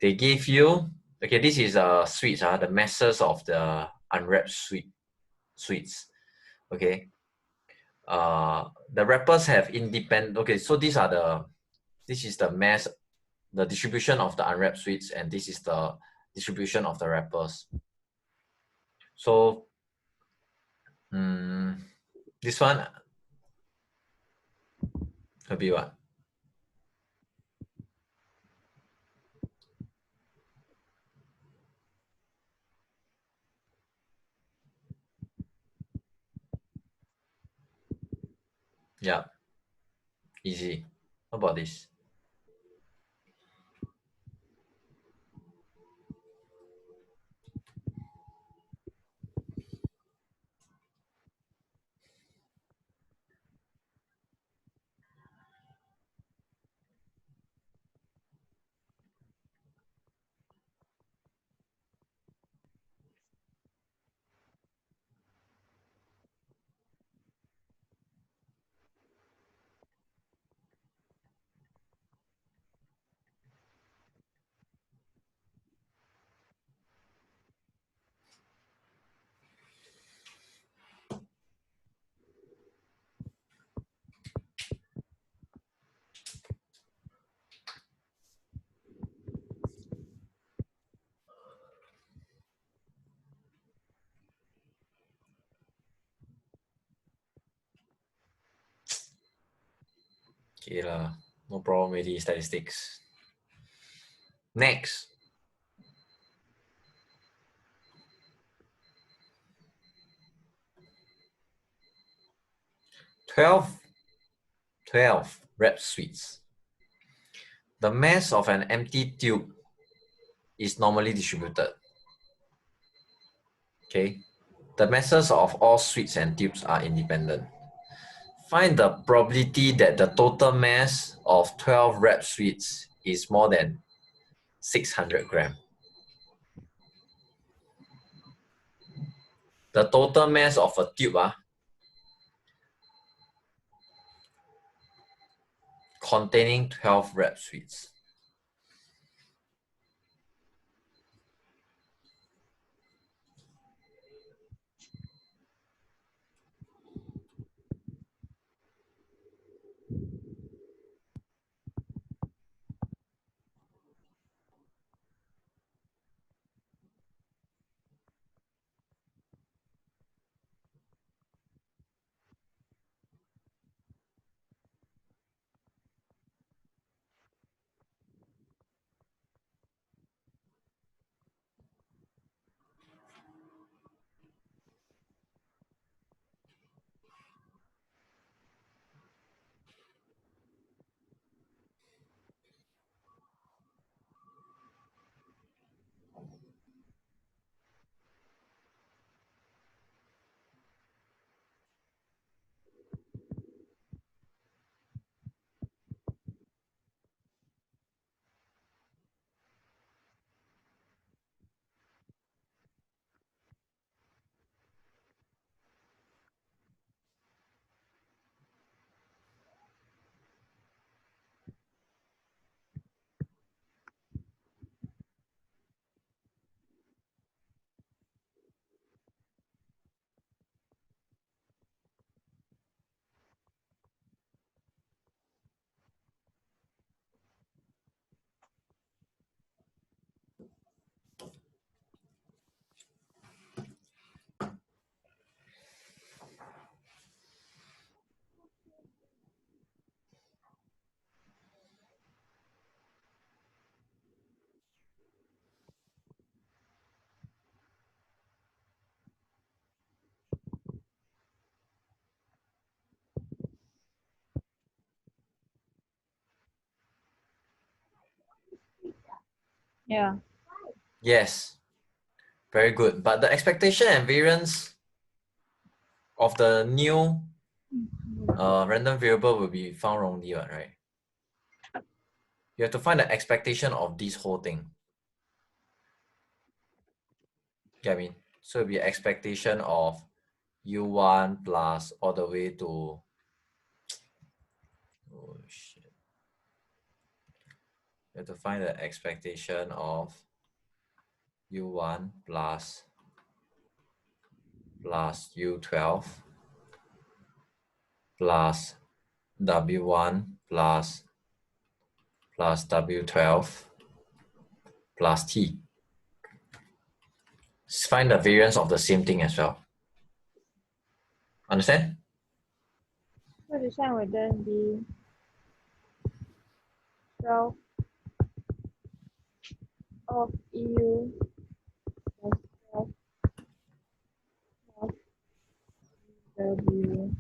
They give you, okay, this is sweets, the masses of the unwrapped sweets. Okay. The wrappers have independent, okay, so this is the mass, the distribution of the unwrapped sweets, and this is the distribution of the wrappers. So this one could be what? Yeah, easy. How about this? Okay lah, no problem really, statistics. Next. 12 rep suites. The mass of an empty tube is normally distributed. Okay, the masses of all suites and tubes are independent. Find the probability that the total mass of 12 rep suites is more than 600 grams. The total mass of a tube containing 12 rep suites. Yeah. Yes, very good. But the expectation and variance of the new random variable will be found wrongly, right? You have to find the expectation of this whole thing. Get what I mean? So it'll be expectation of U1 plus all the way to, oh shit. You have to find the expectation of U1 plus U12 plus W1 plus W12 plus T. Find the variance of the same thing as well. Understand? So this one would then be 12 of EU plus 12 of W.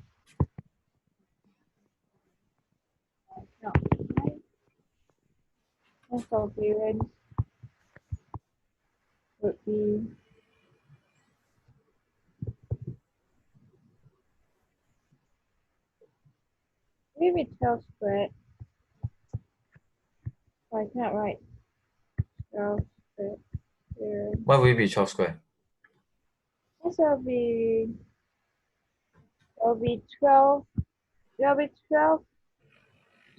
No. Mass of variance would be maybe 12 squared. So I cannot write 12 squared here. Why will it be 12 square? This will be 12. There'll be 12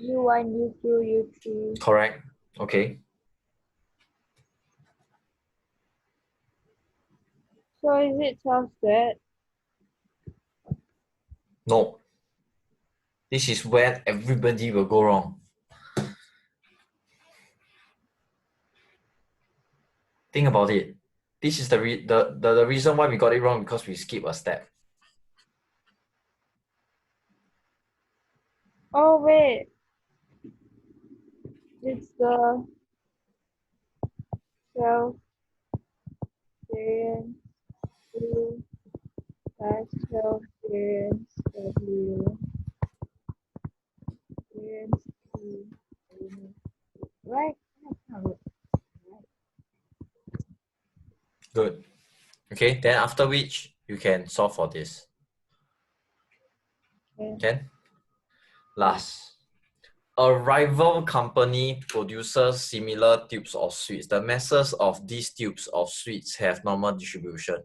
U1, U2, U3. Correct. Okay. So is it 12 squared? No. This is where everybody will go wrong. Think about it. This is the reason why we got it wrong, because we skip a step. Oh wait. It's the 12 variance U plus 12 variance W. Okay, then after which you can solve for this. Okay. Can? Last. A rival company produces similar tubes of sweets. The masses of these tubes of sweets have normal distribution.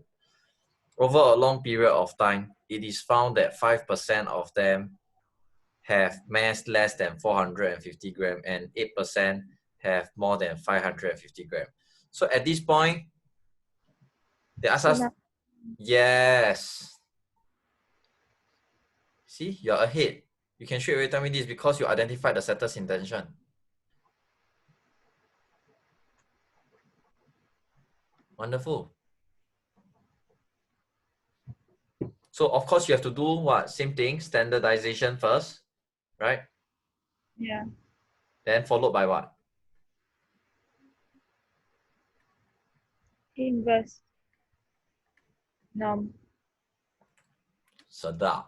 Over a long period of time, it is found that 5% of them have mass less than 450 grams and 8% have more than 550 grams. So at this point, they ask us, yes. See, you're ahead. You can straight away tell me this because you identified the setter's intention. Wonderful. So of course you have to do what? Same thing, standardization first, right? Yeah. Then followed by what? Inverse norm. Sedap.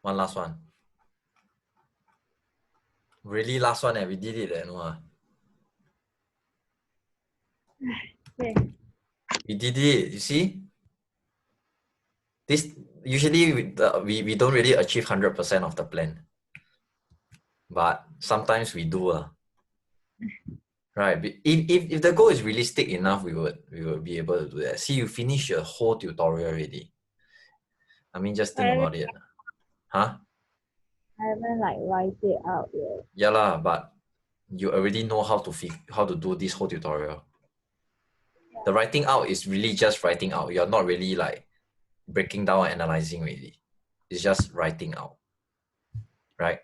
One last one. Really last one, we did it. No? Okay. We did it, you see? This usually we don't really achieve 100% of the plan. But sometimes we do. Right. If the goal is realistic enough, we would be able to do that. See, you finish your whole tutorial already. I mean, just think about it. Huh? I haven't like write it out yet. Yeah lah, but you already know how to do this whole tutorial. The writing out is really just writing out. You're not really like breaking down and analyzing really. It's just writing out. Right?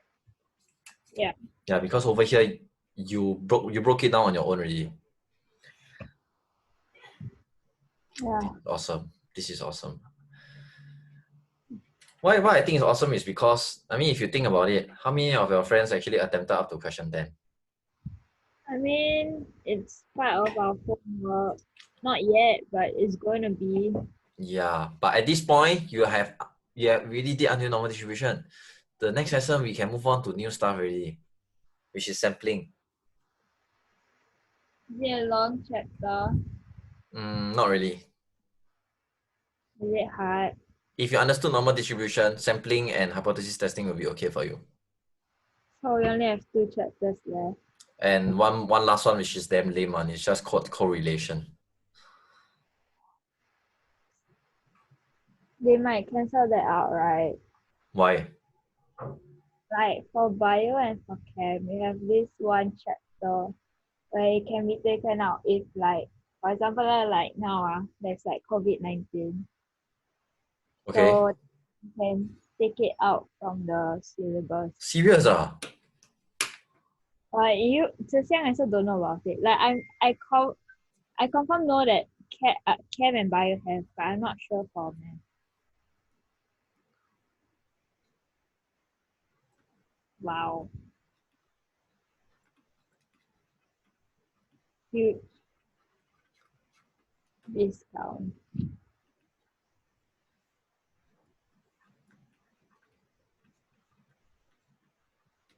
Yeah. Yeah, because over here you broke it down on your own already. Yeah. Awesome. This is awesome. Why I think it's awesome is because, I mean, if you think about it, how many of your friends actually attempted up to question 10? I mean, it's part of our homework. Not yet, but it's going to be. Yeah, but at this point, you have really did until normal distribution. The next lesson, we can move on to new stuff already, which is sampling. Is it a long chapter? Not really. Is it hard? If you understood normal distribution, sampling and hypothesis testing will be okay for you. So we only have 2 chapters left. And one last one, which is damn lame one, it's just called correlation. They might cancel that out, right? Why? Like for bio and for chem, we have this one chapter where it can be taken out if like, for example, like now there's like COVID-19. Okay. So you can take it out from the syllabus. Serious ah? You Zhe Xiang also don't know about it. Like I confirm know that chem and bio have, but I'm not sure for math. Wow. Huge discount.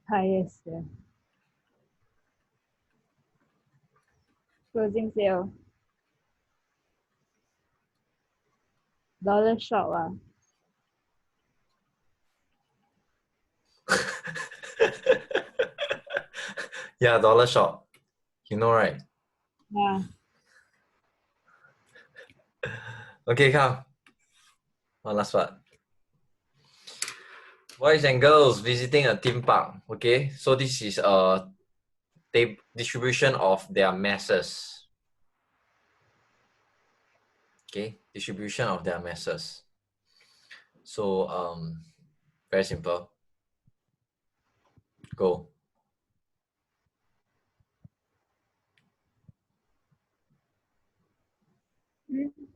Highest. Closing sale. Dollar shop. Yeah, dollar shop. You know, right? Yeah. Okay, come. One last part. Boys and girls visiting a theme park. Okay, so this is a distribution of their masses. Okay, distribution of their masses. So very simple. Go.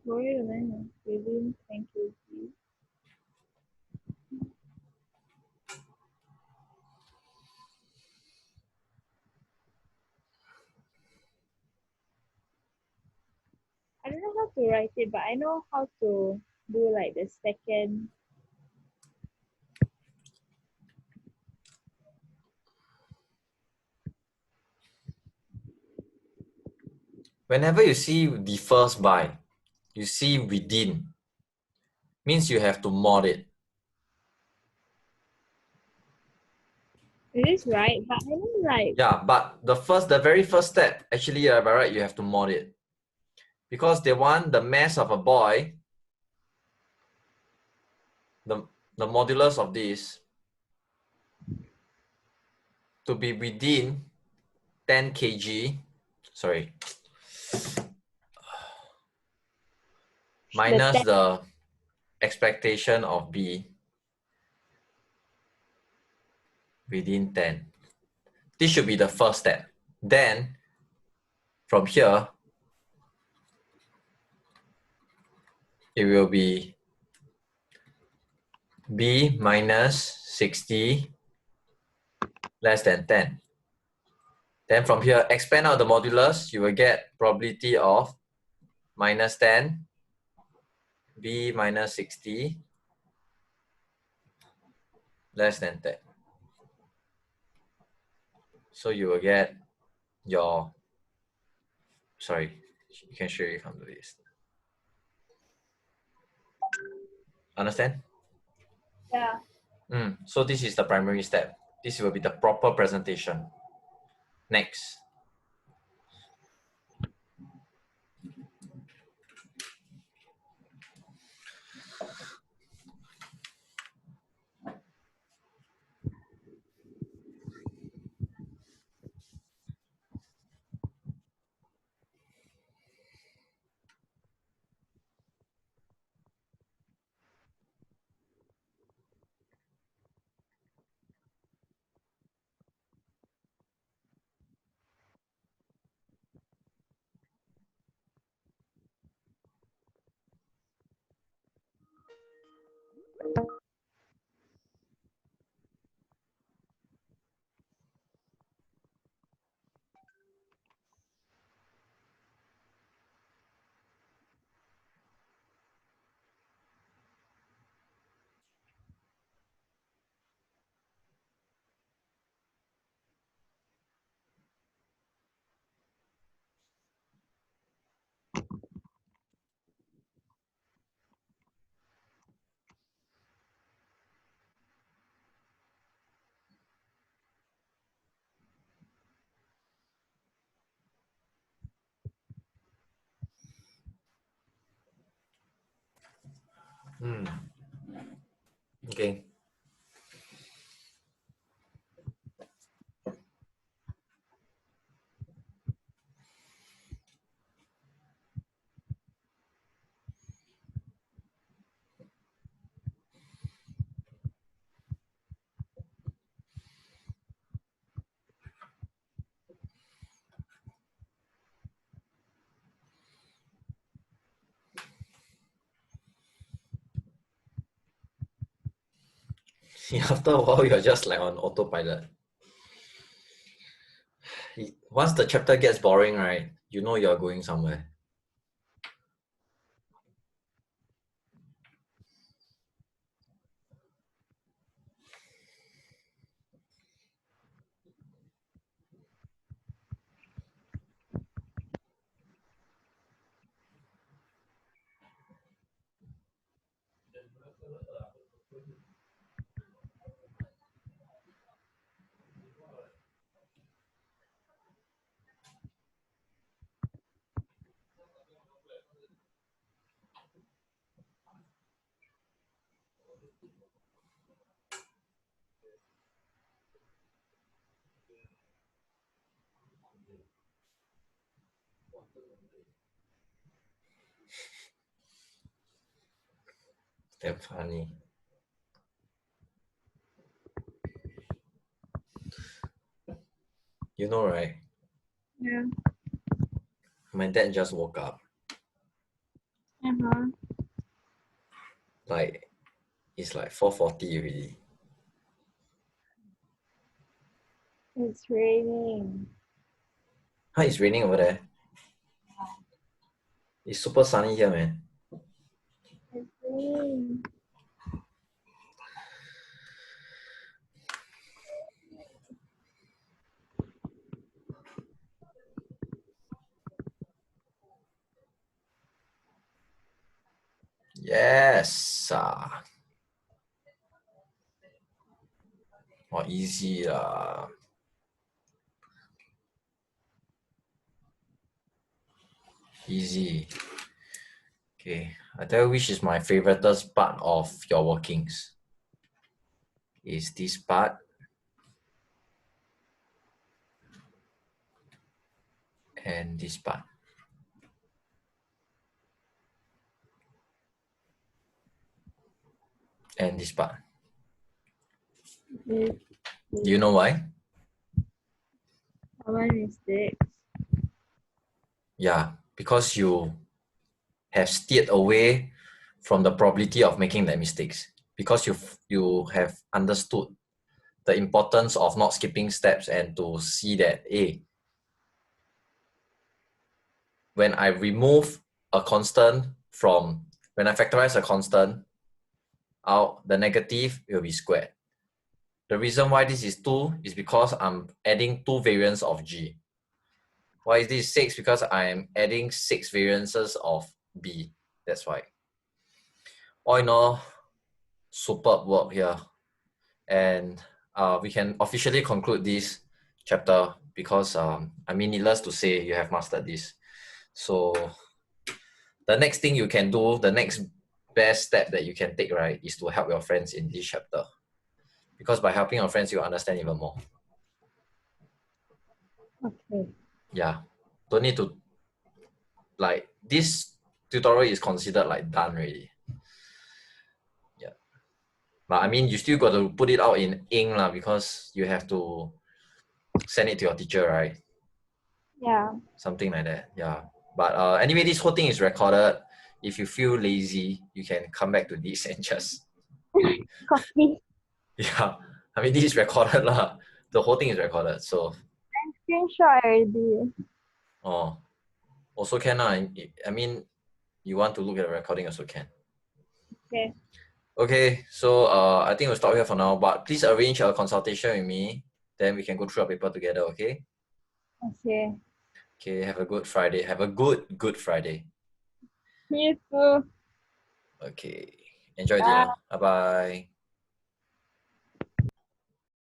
Wait a minute. Thank you. I don't know how to write it, but I know how to do like the second. Whenever you see differs by, you see within, means you have to mod it. It is right, but I mean like Yeah, but the very first step, actually, by right, you have to mod it. Because they want the mass of a boy, the modulus of this, to be within 10 kg, sorry, minus the expectation of B within 10. This should be the first step. Then, from here, it will be B minus 60 less than 10. Then from here, expand out the modulus, you will get probability of minus 10, B minus 60 less than 10. So you will get your, sorry, you can show you from the list. Understand? yeah. So this is the primary step. This will be the proper presentation. Next. Okay. After a while, you're just like on autopilot. Once the chapter gets boring, right, you know you're going somewhere. Damn funny. You know, right? Yeah. My dad just woke up. Like, it's like 4:40 already. It's raining. Huh, it's raining over there. It's super sunny here, man. It's raining. Yes. Easy lah. Easy. Okay, I tell you which is my favorite part of your workings. Is this part and this part. And this part. Okay. Do you know why? Common mistakes. Yeah, because you have steered away from the probability of making that mistakes. Because you have understood the importance of not skipping steps and to see that, hey, when I remove a constant when I factorize a constant out, the negative will be squared. The reason why this is 2 is because I'm adding 2 variants of G. Why is this 6? Because I'm adding 6 variances of B. That's why. All in all, superb work here. And we can officially conclude this chapter because, needless to say, you have mastered this. So the next thing you can do, the next best step that you can take, right, is to help your friends in this chapter. Because by helping your friends, you understand even more. Okay. Yeah. Don't need to, like, this tutorial is considered like done already. Yeah. But you still got to put it out in ink because you have to send it to your teacher, right? Yeah. Something like that. Yeah. But anyway, this whole thing is recorded. If you feel lazy, you can come back to this and just Copy. yeah. This is recorded lah. The whole thing is recorded. So Screenshot already. also can lah. You want to look at the recording also can. Okay. Okay, so I think we'll stop here for now. But please arrange a consultation with me. Then we can go through our paper together. Okay. Okay. Okay. Have a good Friday. Have a good Friday. You too. Okay. Enjoy Bye. dinner. Bye bye.